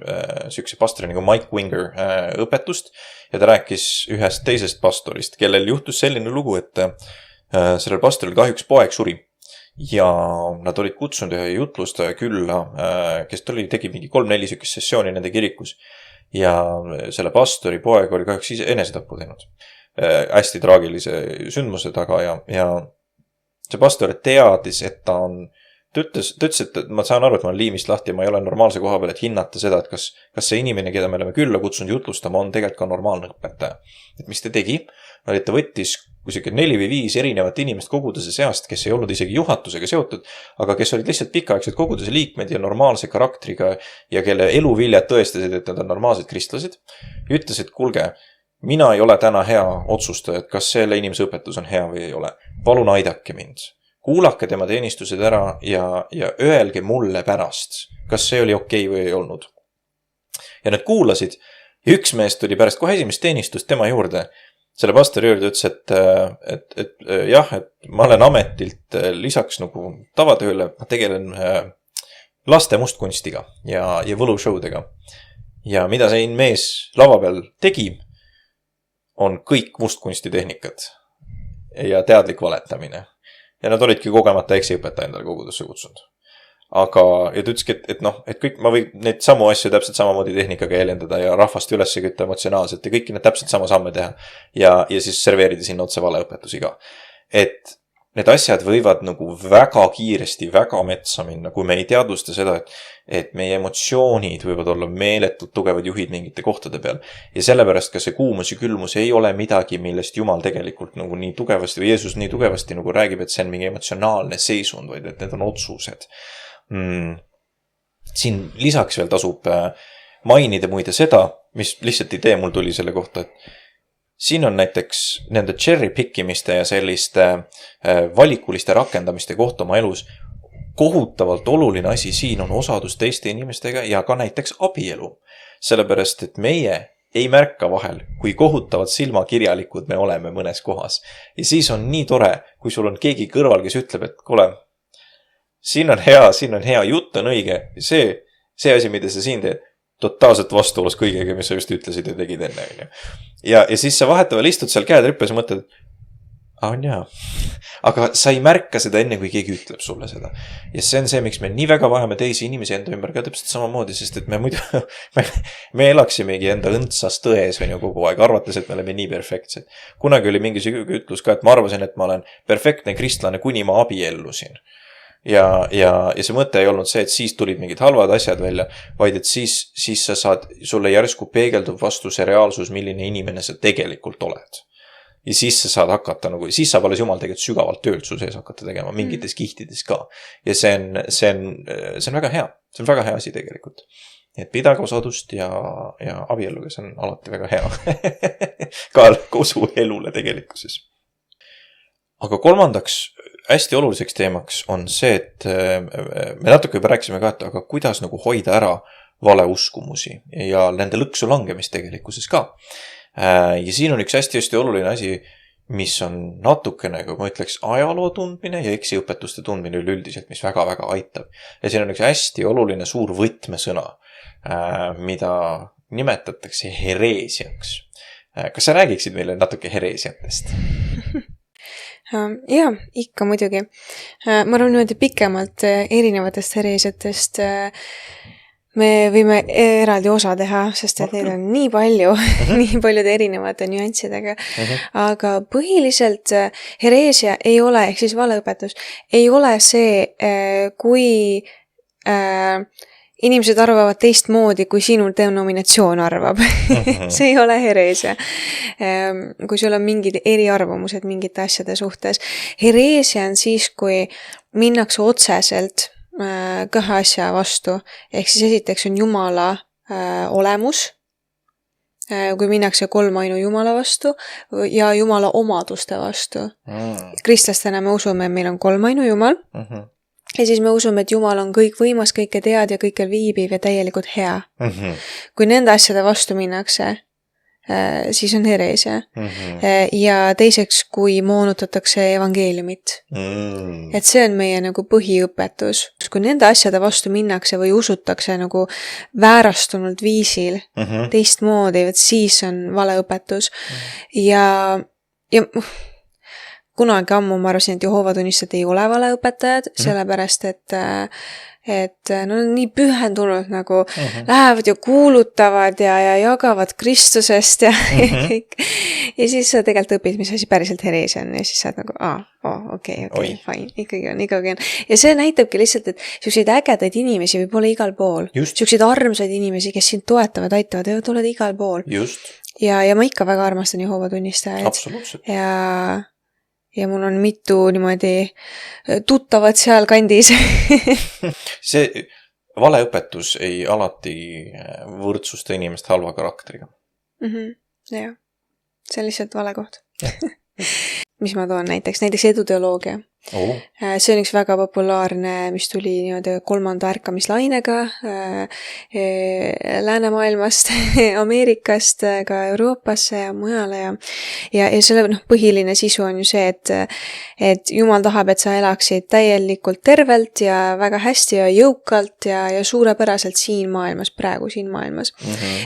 sükse pastori nagu Mike Winger õpetust ja ta rääkis ühest teisest pastorist, kellel juhtus selline lugu, et sellel pastoril kahjuks poeg suri ja nad olid kutsunud ühe jutlustaja külla, kes tegi mingi 3-4 sükest sessiooni nende kirikus ja selle pastori poeg oli kahjuks ise enesetapu teinud hästi traagilise sündmuse taga ja see pastor teadis, et ta ütles, et ma saan aru, et ma olen liimist lahti ja ma ei ole normaalse koha peal, et hinnata seda, et kas see inimene, keda me oleme külla kutsunud jutlustama, on tegelikult ka normaalne õpetaja. Et mis ta tegi, oli, et ta võttis kusagil 4 või 5 erinevat inimest koguduse seast, kes ei olnud isegi juhatusega seotud, aga kes olid lihtsalt pikaaegsed koguduse liikmed ja normaalse karakteriga ja kelle eluviljad tõestasid, et nad on normaalsed kristlased. Ja ütles, et kuulge, mina ei ole täna hea otsustaja, et kas selle inimese õpetus on hea või ei ole. Palun aidake mind. Kuulake tema teenistused ära ja öelge mulle pärast, kas see oli okei või ei olnud. Ja nad kuulasid ja üks mees tuli pärast kohe esimest teenistust tema juurde. Selle pastori juurde ütles, et jah, et ma olen ametilt lisaks nagu tavatööle, ma tegelen laste mustkunstiga ja võlushowdega. Ja mida see mees lava peal tegi, on kõik mustkunstitehnikad ja teadlik valetamine. Ja nad olidki kogemata eksiõpetaja endale kogudusse kutsunud. Aga, ja ta ütleski, et kõik, ma võin neid samu asju täpselt samamoodi tehnikaga eelendada ja rahvast üles kütta emotsionaalselt ja kõiki need täpselt sama samme teha. Ja siis serveerida sinna otse valeõpetusi ka. Et need asjad võivad nagu väga kiiresti, väga metsa minna, kui me ei teadvusta seda, et meie emotsioonid võivad olla meeletult tugevad juhid mingite kohtade peal. Ja sellepärast ka see kuumus ja külmus ei ole midagi, millest Jumal tegelikult nagu nii tugevasti või Jeesus nii tugevasti nagu räägib, et see on mingi emotsionaalne seisund, vaid et need on otsused. Siin lisaks veel tasub mainida muide seda, mis lihtsalt idee mul tuli selle kohta, et siin on näiteks nende cherry pickimiste ja selliste valikuliste rakendamiste kohta oma elus kohutavalt oluline asi siin on osadus teiste inimestega ja ka näiteks abielu. Sellepärast, et meie ei märka vahel, kui kohutavalt silmakirjalikud me oleme mõnes kohas. Ja siis on nii tore, kui sul on keegi kõrval, kes ütleb, et kuule, siin on hea, jutt on õige. See asi, mida sa siin teed, totaalselt vastuolus kõigega, mis sa just ütlesid ja tegid enne. Ja siis sa vahetavalt istud seal käed rippes ja mõtled, on jaa. Aga sa ei märka seda enne, kui keegi ütleb sulle seda. Ja see on see, miks me nii väga vajame teisi inimesi enda ümber ka täpselt samamoodi, sest et me elaksimegi enda õndsas tões on ju kogu aeg, arvates, et me oleme nii perfektsed. Kunagi oli mingi ütlus ka, et ma arvasin, et ma olen perfektne kristlane, kuni ma abiellusin. Ja see mõte ei olnud see, et siis tulid mingid halvad asjad välja, vaid et siis sa saad, sulle järsku peegeldub vastu see reaalsus, milline inimene sa tegelikult oled. Ja siis sa saad hakata nagu, siis saab alles Jumal tegelikult sügavalt töölt su sees hakata tegema mingites kihtides ka. Ja see on väga hea. See on väga hea asi tegelikult. Et pidage osadust ja abielluga, see on alati väga hea. ka usu elule tegelikkuses. Aga kolmandaks hästi oluliseks teemaks on see, et me natuke juba rääkisime ka, et aga kuidas nagu hoida ära valeuskumusi ja nende lõksu langemist tegelikkuses ka. Ja siin on üks hästi oluline asi, mis on natukene, kui ma ütleks, ajaloo tundmine ja eksiõpetuste tundmine üleüldiselt, mis väga-väga aitab. Ja siin on üks hästi oluline suur võtmesõna, mida nimetatakse hereesiaks. Kas sa räägiksid meile natuke hereesiatest? Jaa, ikka muidugi. Ma arvan niimoodi pikemalt erinevatest hereesiatest me võime eraldi osa teha, sest et neid on nii palju, nii paljude erinevate nüanssidega. Aga põhiliselt hereesia ei ole, ehk siis valeõpetus, ei ole see, kui inimesed arvavad teistmoodi, kui sinu denominatsioon arvab. See ei ole hereesia. Kui sul on mingid eriarvamused mingite asjade suhtes. Hereesia on siis, kui minnakse otseselt kõhe asja vastu. Ehk siis esiteks on Jumala olemus, kui minnakse kolmainu Jumala vastu ja Jumala omaduste vastu. Kristlastena me usume, et meil on kolmainu Jumal. Ja siis me usume, et Jumal on kõik võimas, kõike tead ja kõikjal viibiv ja täielikult hea. Kui nende asjade vastu minnakse, siis on hereesia. Ja teiseks, kui moonutatakse evangeeliumit. Et see on meie nagu põhiõpetus. Kui nende asjade vastu minnakse või usutakse nagu väärastunult viisil teistmoodi, et siis on valeõpetus. Ja kunagi ammu ma arvasin, et Jehoova tunnistajad ei ole valeõpetajad, sellepärast et nad on nii pühendunult nagu lähevad ja kuulutavad ja jagavad Kristusest ja kõik. Ja siis sa tegelikult õpid, mis asi päriselt hereesia on ja siis saad nagu, okei, fine, ikkagi on. Ja see näitabki lihtsalt, et selliseid ägedaid inimesi võib olla igal pool. Selliseid armsaid inimesi, kes sind toetavad, aitavad, võivad olla igal pool. Ja ma ikka väga armastan Jehoova tunnistajaid. Absoluutselt. Ja mul on mitu niimoodi tuttavad seal kandis. See valeõpetus ei alati võrdsusta inimest halva karakteriga. Jah, see on lihtsalt vale koht. Mis ma toon näiteks eduteoloogia. See on üks väga populaarne, mis tuli niimoodi 3. ärkamislainega läänemaailmast, Ameerikast, ka Euroopasse ja mujale ja selle põhiline sisu on ju see, et Jumal tahab, et sa elaksid täielikult tervelt ja väga hästi ja jõukalt ja suurepäraselt siin maailmas.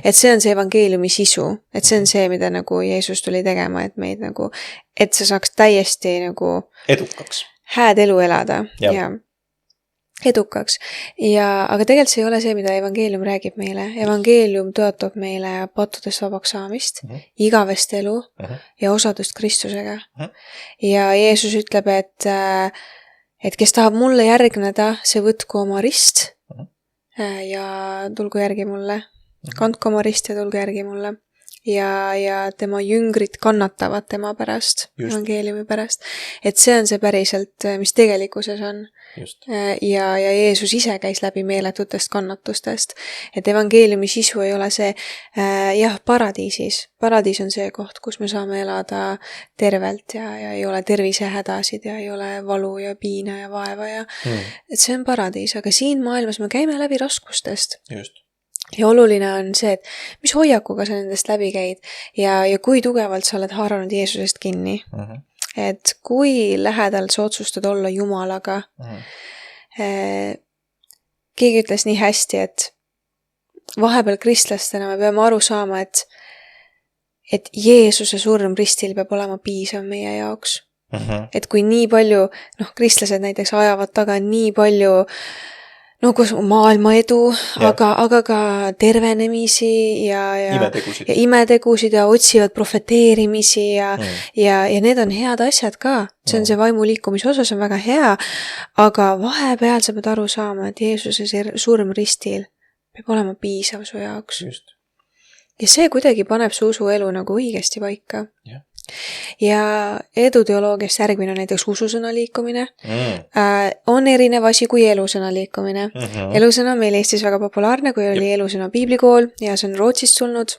Et see on see evangeeliumi sisu, et see on see, mida nagu Jeesus tuli tegema, et meid nagu, et sa saaks täiesti nagu edukaks. Hääd elu elada ja edukaks. Aga tegelikult see ei ole see, mida evangeelium räägib meile. Evangeelium tõotab meile pattudest vabaks saamist, igavest elu ja osadust Kristusega. Ja Jeesus ütleb, et kes tahab mulle järgneda, see võtku oma rist ja tulgu järgi mulle. Kandku oma rist ja tulgu järgi mulle. Ja tema jüngrid kannatavad tema pärast, evangeeliumi pärast. Et see on see päriselt, mis tegelikkuses on. Ja Jeesus ise käis läbi meeletutest kannatustest. Et evangeeliumi sisu ei ole see, paradiisis. Paradiis on see koht, kus me saame elada tervelt ja ei ole tervisehädasid ja ei ole valu ja piina ja vaeva. Et see on paradiis, aga siin maailmas me käime läbi raskustest. Ja oluline on see, et mis hoiakuga sa nendest läbi käid ja kui tugevalt sa oled haaranud Jeesusest kinni. Et kui lähedal sa otsustad olla Jumalaga. Keegi ütles nii hästi, et vahepeal kristlastena me peame aru saama, et Jeesuse surm ristil peab olema piisav meie jaoks. Et kui nii palju, kristlased näiteks ajavad taga nii palju kus maailma edu, aga ka tervenemisi ja imetegusid ja otsivad profeteerimisi ja need on head asjad ka. See on see vaimuliikumise osa, see on väga hea, aga vahepeal sa pead aru saama, et Jeesuse surm ristil peab olema piisav su jaoks. Ja see kuidagi paneb su usuelu nagu õigesti paika. Ja eduteoloogiast järgmine on näiteks ususõna liikumine. On erinev asi kui elusõna liikumine. Elusõna on meil Eestis väga populaarne, kui oli elusõna piiblikool ja see on Rootsist tulnud.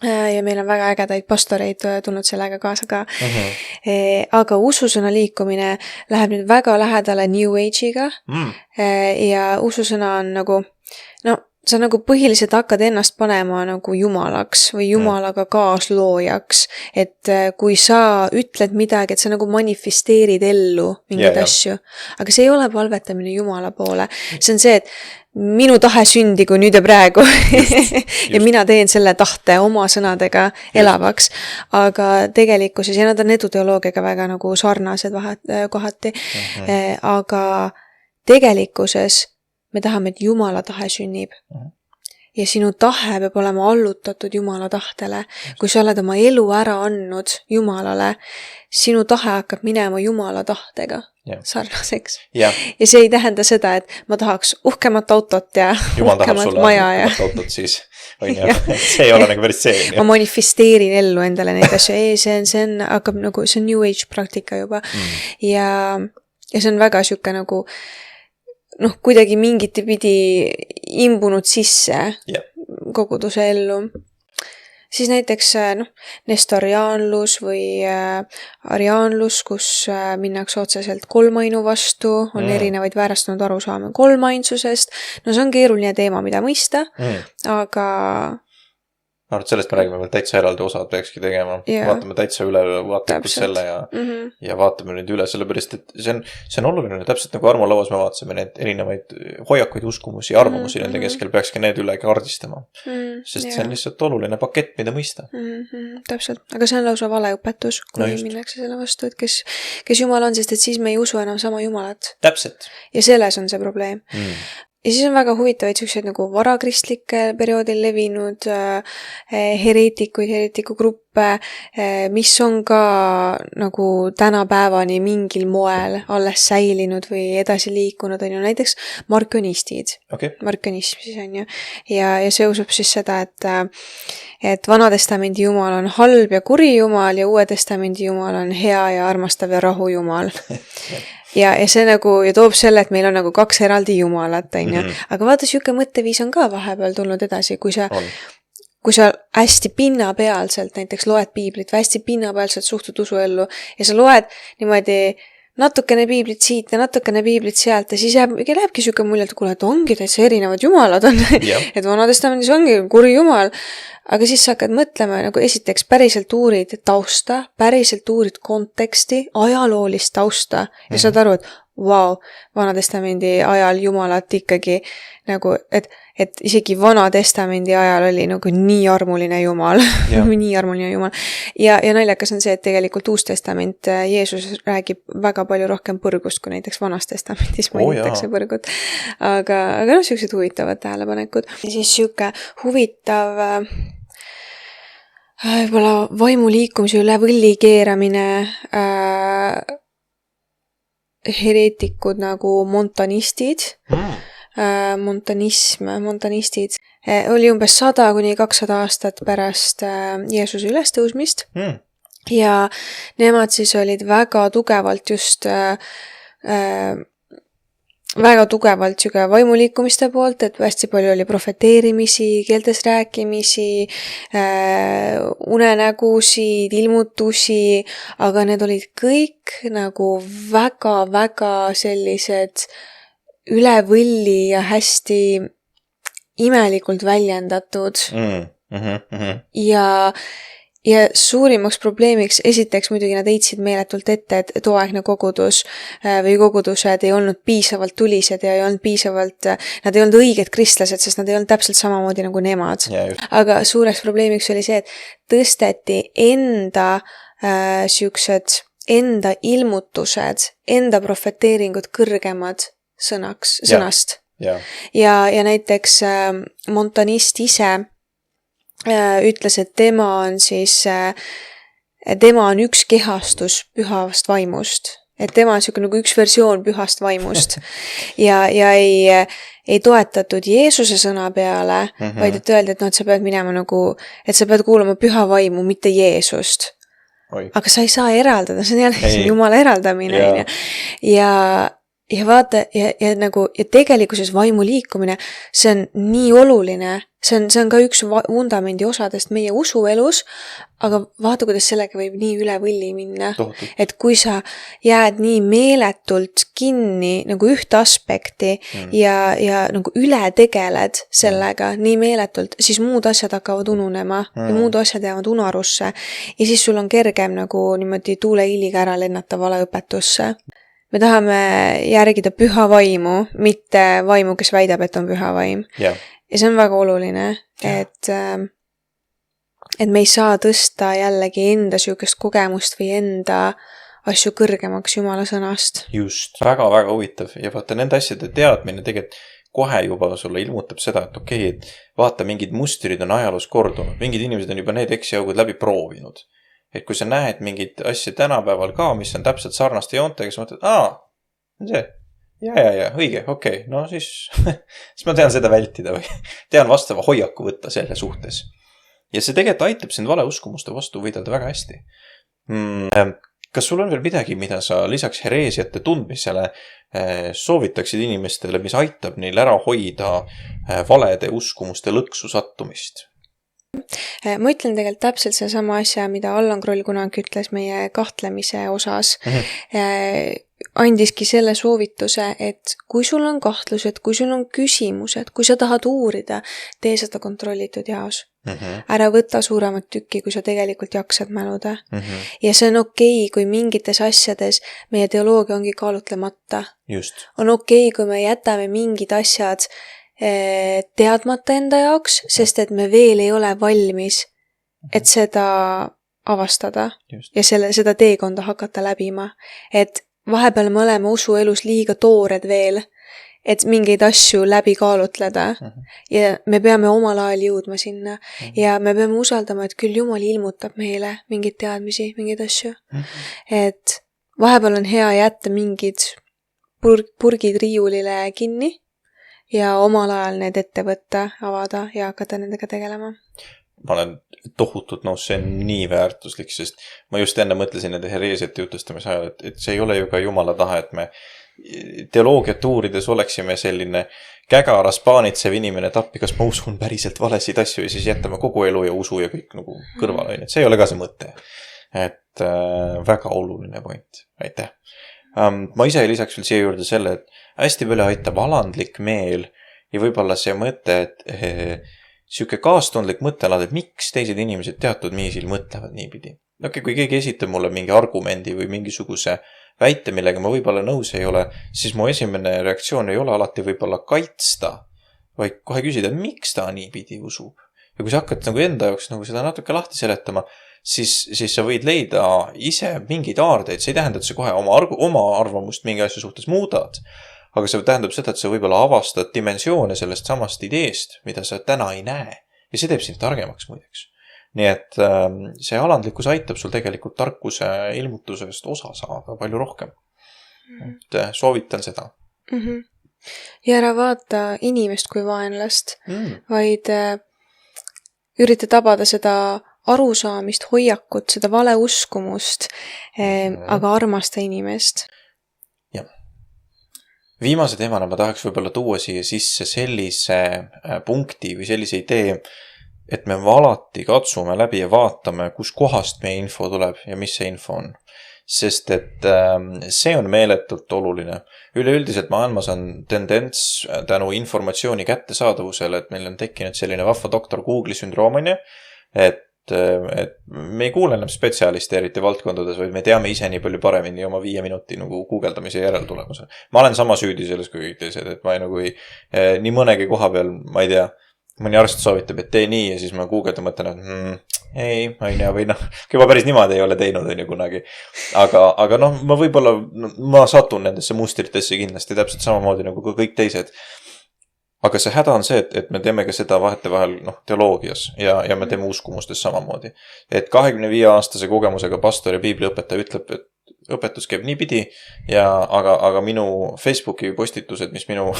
Ja meil on väga ägedaid pastoreid tulnud sellega kaasa ka. Aga ususõna liikumine läheb nüüd väga lähedale New Age'iga. Ja ususõna on nagu, sa nagu põhiliselt hakkad ennast panema nagu Jumalaks või Jumalaga kaasloojaks, et kui sa ütled midagi, et sa nagu manifesteerid ellu mingeid asju, aga see ei ole palvetamine Jumala poole. See on see, et minu tahe sündigu nüüd ja praegu ja mina teen selle tahte oma sõnadega elavaks, aga tegelikkuses, ja nad on eduteoloogiaga väga nagu sarnased kohati, aga tegelikkuses me tahame, et Jumala tahe sünnib. ja sinu tahe peab olema allutatud Jumala tahtele. Kui sa oled oma elu ära andnud Jumalale, sinu tahe hakkab minema Jumala tahtega sarnaseks. Ja see ei tähenda seda, et ma tahaks uhkemat autot ja Jumal tahab uhkemat sulle maja ja uhkemat autot siis. See ei ole nagu päris see. Ma manifesteerin ellu endale neid asju. See on, hakkab nagu, see on New Age praktika juba. Ja see on väga siuke nagu kuidagi mingiti pidi imbunud sisse koguduse ellu. Siis näiteks nestoriaanlus või ariaanlus, kus minnakse otseselt kolmainu vastu, on erinevaid väärastunud arusaame kolmainsusest. No see on keeruline teema, mida mõista, aga sellest me räägime veel täitsa eraldi osad peakski tegema. Vaatame täitsa üle vaatlikult selle ja vaatame nüüd üle sellepärast, et see on oluline. Täpselt nagu Armo lauas me vaatasime need erinevaid hoiakuid, uskumusi ja arvamusi nende keskel peakski need üle kaardistama. Sest see on lihtsalt oluline pakett, mida mõista. Täpselt, aga see on lausa valeõpetus, kui minnakse selle vastu, et kes Jumal on, sest et siis me ei usu enam sama Jumalat. Täpselt. Ja selles on see probleem. Ja siis on väga huvitavaid selliseid nagu varakristlikel perioodil levinud hereetikugruppe, mis on ka nagu tänapäevani mingil moel alles säilinud või edasi liikunud, on ju näiteks markionistid. Markionism siis on ju. Ja see usub siis seda, et Vana Testamendi Jumal on halb ja kuri Jumal ja Uue Testamendi Jumal on hea ja armastav ja rahu Jumal. Ja see nagu, ja toob selle, et meil on nagu 2 eraldi Jumalat, on ju. Aga vaata, siuke mõtteviis on ka vahepeal tulnud edasi, kui sa hästi pinnapealselt näiteks loed piiblit või hästi pinnapealselt suhtud usuellu ja sa loed niimoodi natukene piiblit siit ja natukene piiblit sealt ja siis lähebki siuke mulje, et kuule, et ongi täitsa erinevad Jumalad on. Et Vana Testamendis ongi kuri Jumal. Aga siis sa hakkad mõtlema, nagu esiteks päriselt uurid tausta, päriselt uurid konteksti, ajaloolist tausta ja saad aru, et vau, Vana Testamendi ajal Jumalat ikkagi nagu, et isegi Vana Testamendi ajal oli nagu nii armuline Jumal. Nii armuline Jumal. Ja naljakas on see, et tegelikult Uus Testament Jeesus räägib väga palju rohkem põrgust, kui näiteks Vanas Testamendis mainitakse põrgut. Aga sellised huvitavad tähelepanekud. Ja siis siuke huvitav võib-olla vaimuliikumise üle võlli keeramine, hereetikud nagu montanistid, montanistid, oli umbes 100–200 aastat pärast Jeesuse ülestõusmist ja nemad siis olid väga tugevalt just väga tugevalt süga vaimuliikumiste poolt, et hästi palju oli profeteerimisi, keeltes rääkimisi, unenägusid, ilmutusi, aga need olid kõik nagu väga-väga sellised üle võlli ja hästi imelikult väljendatud. Ja suurimaks probleemiks esiteks muidugi nad heitsid meeletult ette, et tooaegne kogudus või kogudused ei olnud piisavalt tulised ja ei olnud piisavalt, nad ei olnud õiged kristlased, sest nad ei olnud täpselt samamoodi nagu nemad. Aga suureks probleemiks oli see, et tõsteti enda enda ilmutused, enda profeteeringud kõrgemad sõnast. Ja näiteks montanist ise ütles, et tema on üks kehastus pühavast vaimust. Et tema on siuke nagu üks versioon pühast vaimust. Ja ei toetatud Jeesuse sõna peale, vaid et öeldi, et sa pead minema nagu, et sa pead kuulama püha vaimu, mitte Jeesust. Aga sa ei saa eraldada, see on jälle Jumala eraldamine. Ja vaata, ja tegelikkuses vaimu liikumine, see on nii oluline, see on ka üks vundamendi osadest meie usuelus, aga vaata, kuidas sellega võib nii üle võlli minna. Et kui sa jääd nii meeletult kinni nagu ühte aspekti ja nagu üle tegeled sellega nii meeletult, siis muud asjad hakkavad ununema ja muud asjad jäävad unarusse ja siis sul on kergem nagu niimoodi tuulehiiliga ära lennata valeõpetusse. Me tahame järgida püha vaimu, mitte vaimu, kes väidab, et on püha vaim. Ja see on väga oluline, et me ei saa tõsta jällegi enda siukest kogemust või enda asju kõrgemaks Jumala sõnast. Just, väga-väga huvitav. Ja vaata, nende asjade teadmine tegelikult, kohe juba sulle ilmutab seda, et okei, et vaata, mingid mustrid on ajaloos kordunud. Mingid inimesed on juba need eksiaugud läbi proovinud. Et kui sa näed mingid asja tänapäeval ka, mis on täpselt sarnaste joontega, sa mõtled, see. Ja, õige, okei. No siis ma tean seda vältida või tean vastava hoiaku võtta selle suhtes. Ja see tegelikult aitab sind valeuskumuste vastu võidelda väga hästi. Kas sul on veel midagi, mida sa lisaks hereesiate tundmisele soovitaksid inimestele, mis aitab neil ära hoida valede uskumuste lõksu sattumist? Ma ütlen tegelikult täpselt see sama asja, mida Allan Kroll kunagi ütles meie kahtlemise osas. Andiski selle soovituse, et kui sul on kahtlused, kui sul on küsimused, kui sa tahad uurida, tee seda kontrollitud jaos. Ära võta suuremat tükki, kui sa tegelikult jaksad mäluda. Ja see on okei, kui mingites asjades meie teoloogia ongi kaalutlemata. Just. On okei, kui me jätame mingid asjad teadmata enda jaoks, sest et me veel ei ole valmis, et seda avastada. Just. Ja seda teekonda hakata läbima. Et vahepeal me oleme usuelus liiga toored veel, et mingeid asju läbi kaalutleda. Ja me peame omal ajal jõudma sinna. Ja me peame usaldama, et küll Jumal ilmutab meile mingid teadmisi, mingeid asju. Et vahepeal on hea jätta mingid purgid riiulile kinni ja omal ajal need ette võtta, avada ja hakata nendega tegelema. Ma olen tohutult see on nii väärtuslik, sest ma just enne mõtlesin nende hereesiate jutustamise ajal, et see ei ole ju ka Jumala tahe, et me teoloogiat uurides oleksime selline kägaras paanitsev inimene tappi, kas ma usun päriselt valesid asju ja siis jätame kogu elu ja usu ja kõik nagu kõrvale. See ei ole ka see mõte. Et väga oluline point. Aitäh. Ma ise lisaks veel siia juurde selle, et hästi palju aitab alandlik meel ja võib-olla see mõte, et siuke kaastundlik mõttelad, et miks teised inimesed teatud viisil mõtlevad niipidi. Okei, kui keegi esitab mulle mingi argumendi või mingisuguse väite, millega ma võib-olla nõus ei ole, siis mu esimene reaktsioon ei ole alati võib-olla kaitsta, vaid kohe küsida, miks ta niipidi usub. Ja kui sa hakkad nagu enda jaoks nagu seda natuke lahti seletama, siis sa võid leida ise mingeid aardeid. See ei tähenda, et sa kohe oma arvamust mingi asja suhtes muudad. Aga see tähendab seda, et sa võib-olla avastad dimensioone sellest samast ideest, mida sa täna ei näe. Ja see teeb sind targemaks muideks. Nii et see alandlikkus aitab sul tegelikult tarkuse ilmutusest osa saada palju rohkem. Et soovitan seda. Ja ära vaata inimest kui vaenlast, vaid ürita tabada seda arusaamist, hoiakut, seda valeuskumust, aga armasta inimest. Viimase teemana ma tahaks võib-olla tuua siia sisse sellise punkti või sellise idee, et me alati katsume läbi ja vaatame, kus kohast meie info tuleb ja mis see info on. Sest et see on meeletult oluline. Üleüldiselt maailmas on tendents tänu informatsiooni kättesaadavusele, et meil on tekkinud selline vahva doktor Google'i sündroomine, et me ei kuule enam spetsialiste eriti valdkondades, vaid me teame ise nii palju paremini oma 5 minuti nagu guugeldamise järeltulemuse. Ma olen sama süüdi selles kui kõik teised, et ma nii mõnegi koha peal, ma ei tea, mõni arst soovitab, et tee nii ja siis ma guugeldan mõtlen, et või juba päris niimoodi ei ole teinud kunagi. Aga ma võib-olla, ma satun nendesse mustritesse kindlasti täpselt samamoodi nagu ka kõik teised. Aga see häda on see, et me teeme ka seda vahetevahel teoloogias ja me teeme uskumustes samamoodi. Et 25-aastase kogemusega pastor ja piibliõpetaja ütleb, et õpetus käib niipidi, aga minu Facebooki postitused, mis minu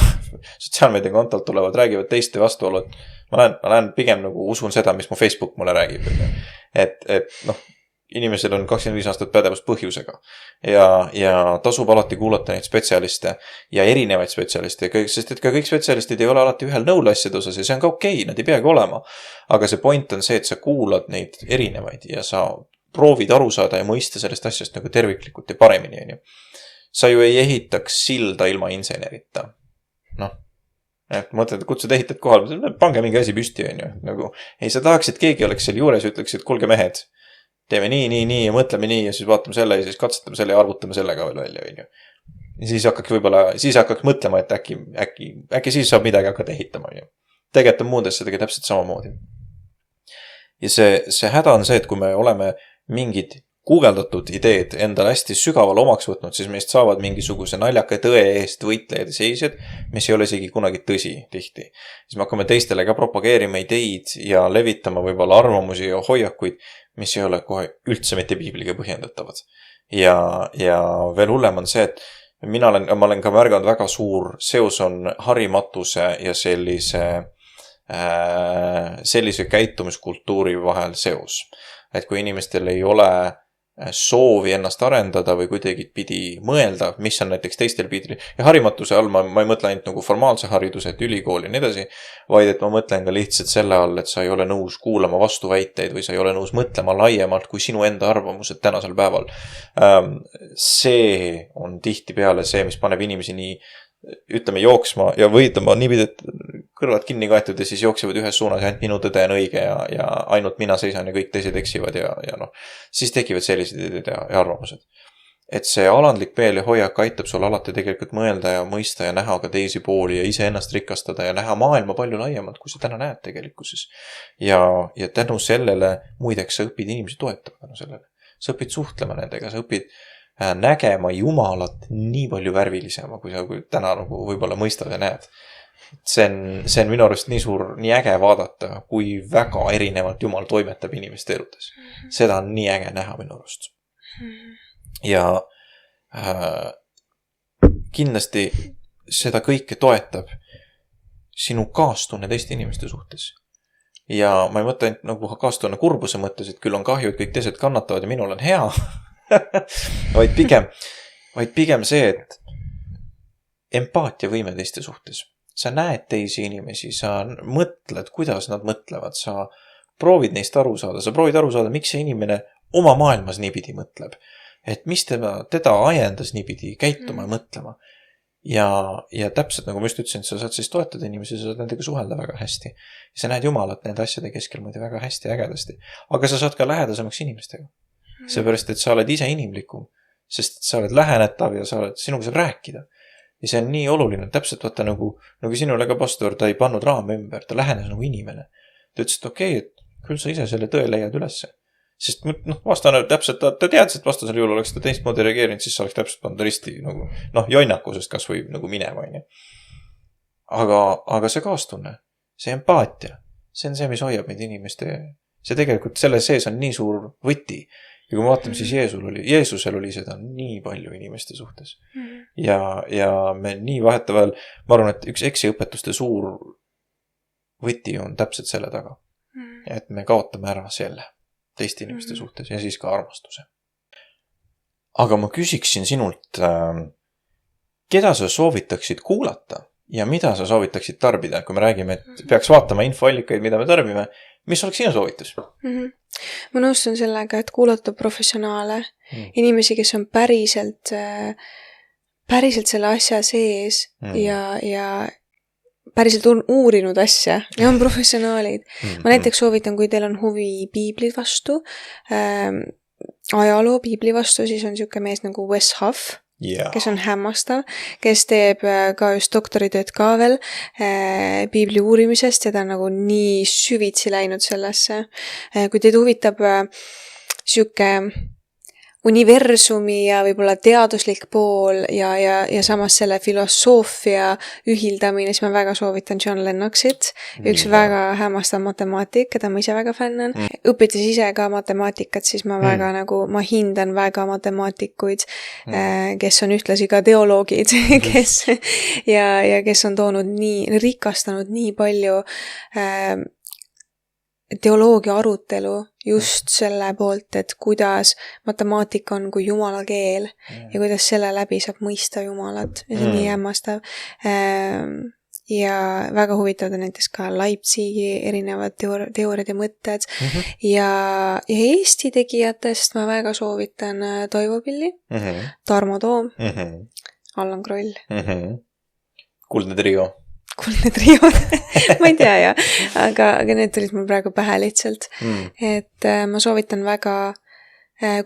sotsiaalmeedia kontolt tulevad, räägivad teiste vastuolu, et ma lähen pigem nagu usun seda, mis mu Facebook mulle räägib. Et inimesel on 25 aastat pädevust põhjusega ja tasub alati kuulata neid spetsialiste ja erinevaid spetsialiste, sest et ka kõik spetsialistid ei ole alati ühel nõul asjade osas ja see on ka okei, nad ei peagi olema. Aga see point on see, et sa kuulad neid erinevaid ja sa proovid aru saada ja mõista sellest asjast nagu terviklikult ja paremini. Sa ju ei ehitaks silda ilma insenerita. Mõtled, et kutsud ehitad kohal, pange mingi asi püsti. Ei, sa tahaks, et keegi oleks seal juures ja ütleks, et kuulge mehed, teeme nii ja mõtleme nii ja siis vaatame selle ja siis katsetame selle ja arvutame selle ka veel välja. Ja siis hakkaks mõtlema, et äkki siis saab midagi hakata ehitama. Tegelikult on muudes seda täpselt samamoodi. Ja see häda on see, et kui me oleme mingid guugeldatud ideed endale hästi sügaval omaks võtnud, siis meist saavad mingisuguse naljaka tõe eest võitlejad ja seisjad, mis ei ole isegi kunagi tõsi tihti. Siis me hakkame teistele ka propageerima ideid ja levitama võib-olla arvamusi ja hoiakuid, mis ei ole kohe üldse mitte piibliga põhjendatavad. Ja veel hullem on see, et ma olen ka märganud väga suur seos on harimatuse ja sellise käitumiskultuuri vahel seos. Et kui inimestel ei ole soovi ennast arendada või kuidagi pidi mõelda, mis on näiteks teistel pidi. Ja harimatuse all ma ei mõtle ainult nagu formaalse hariduse, et ülikooli ja nii edasi, vaid et ma mõtlen ka lihtsalt selle all, et sa ei ole nõus kuulama vastuväiteid või sa ei ole nõus mõtlema laiemalt kui sinu enda arvamused tänasel päeval. See on tihtipeale see, mis paneb inimesi nii, ütleme, jooksma ja võitlema niipidi, et kõrvad kinni kaetud ja siis jooksevad ühes suunas ja ainult minu tõde on õige ja ainult mina seisan ja kõik teised eksivad ja siis tekivad sellised ideed ja arvamused. Et see alandlik meel ja hoiak aitab sul alati tegelikult mõelda ja mõista ja näha ka teisi pooli ja iseennast rikastada ja näha maailma palju laiemalt, kui sa täna näed tegelikkuses. Ja tänu sellele, muideks, sa õpid inimesi toetama tänu sellele. Sa õpid suhtlema nendega, sa õpid nägema Jumalat nii palju värvilisema, kui sa täna nagu võib-olla mõistad ja näed. See on minu arust nii suur, nii äge vaadata, kui väga erinevalt Jumal toimetab inimeste eludes. Seda on nii äge näha minu arust. Ja kindlasti seda kõike toetab sinu kaastunne teiste inimeste suhtes. Ja ma ei mõtle ainult nagu kaastunne kurbuse mõttes, et küll on kahju, et kõik teised kannatavad ja minul on hea. vaid pigem see, et empaatiavõime teiste suhtes. Sa näed teisi inimesi, sa mõtled, kuidas nad mõtlevad, sa proovid neist aru saada, sa proovid aru saada, miks see inimene oma maailmas niipidi mõtleb. Et mis teda ajendas niipidi käituma ja mõtlema. Ja täpselt nagu ma just ütlesin, et sa saad siis toetada inimesi, sa saad nendega suhelda väga hästi. Ja sa näed Jumalat nende asjade keskel muide väga hästi ja ägedasti. Aga sa saad ka lähedasemaks inimestega. Seepärast, et sa oled ise inimlikum, sest sa oled lähenetav ja sinuga saab rääkida. Ja see on nii oluline, täpselt vaata nagu sinule ka pastor, ta ei pannud raame ümber, ta lähenes nagu inimene. Ta ütles, et okei, et küll sa ise selle tõe leiad ülesse. Sest vastane täpselt, ta teadis, et vastasel juhul oleks ta teistmoodi reageerinud, siis sa oleks täpselt pannud risti nagu, jonnakusest kas või nagu minema. Aga see kaastunne, see empaatia, see on see, mis hoiab meid inimeste, see tegelikult selle sees on nii suur võti. Ja kui me vaatame, siis Jeesusel oli seda nii palju inimeste suhtes. Ja me nii vahetavahel, ma arvan, et üks eksiõpetuste suur võti on täpselt selle taga. Et me kaotame ära selle teiste inimeste suhtes ja siis ka armastuse. Aga ma küsiksin sinult, keda sa soovitaksid kuulata ja mida sa soovitaksid tarbida, kui me räägime, et peaks vaatama infoallikaid, mida me tarbime, mis oleks sinu soovitus? Ma nõustun sellega, et kuulata professionaale, inimesi, kes on päriselt selle asja sees ja päriselt on uurinud asja ja on professionaalid. Ma näiteks soovitan, kui teil on huvi piibli vastu, ajaloo piibli vastu, siis on niisugune mees nagu Wes Huff, kes on hämmastav, kes teeb ka just doktoritööd ka veel piibli uurimisest ja ta on nagu nii süvitsi läinud sellesse. Kui teid huvitab siuke universumi ja võib-olla teaduslik pool ja samas selle filosoofia ühildamine, siis ma väga soovitan John Lennoxit, üks väga hämmastav matemaatik, keda ma ise väga fännan. Õpites ise ka matemaatikat, siis ma väga ma hindan väga matemaatikuid, kes on ühtlasi ka teoloogid, kes on rikastanud nii palju teoloogia arutelu just selle poolt, et kuidas matemaatika on kui Jumala keel ja kuidas selle läbi saab mõista Jumalat. Ja see on nii hämmastav. Ja väga huvitavad on näiteks ka Leipzigi erinevad teooriad ja mõtted. Ja Eesti tegijatest ma väga soovitan Toivo Pilli, Tarmo Toom, Allan Kroll. Kuldne trio. Ma ei tea, aga need tulid mul praegu pähe lihtsalt. Et ma soovitan väga,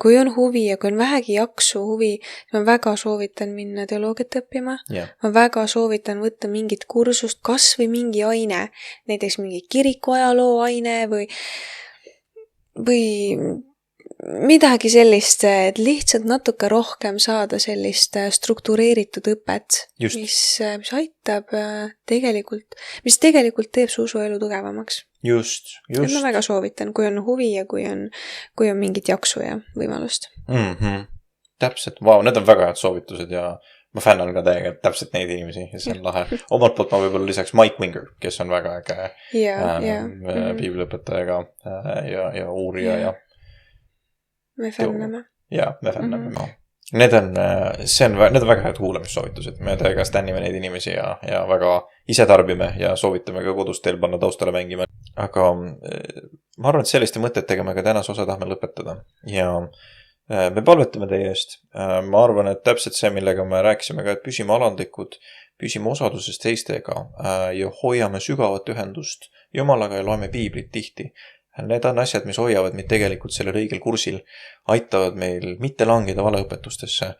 kui on huvi ja kui on vähegi jaksu huvi, ma väga soovitan minna teoloogiat õppima. Ma väga soovitan võtta mingit kursust, kas või mingi aine, näiteks mingi kirikuajaloo aine või midagi sellist, et lihtsalt natuke rohkem saada sellist struktureeritud õpet, Just. mis aitab mis tegelikult teeb su usuelu tugevamaks. Just. Et ma väga soovitan, kui on huvi ja kui on mingit jaksu ja võimalust. Täpselt, vau, need on väga head soovitused ja ma fännan ka täiega täpselt neid inimesi ja see on lahe. Omalt poolt ma võib-olla lisaks Mike Winger, kes on väga äge piibliõpetajaga ja uurija ja me fänname. Me fänname. Need on väga head kuulamissoovitused. Me täiega stännime neid inimesi ja väga ise tarbime ja soovitame ka kodus teil panna taustale mängima. Aga ma arvan, et selliste mõtetega me ka tänase osa tahame lõpetada ja me palvetame teie eest. Ma arvan, et täpselt see, millega me rääkisime ka, et püsime alandlikud, püsime osaduses teistega ja hoiame sügavat ühendust Jumalaga ja loeme piiblit tihti. Need on asjad, mis hoiavad meid tegelikult sellel õigel kursil, aitavad meil mitte langeda valeõpetustesse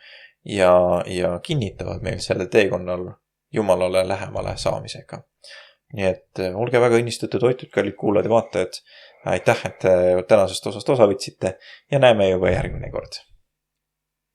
ja kinnitavad meil sellel teekonnal Jumalale lähemale saamisega. Nii et olge väga õnnistatud, hoitud, kallid kuulajad ja vaatajad. Aitäh, et tänasest osast osa võtsite ja näeme juba järgmine kord.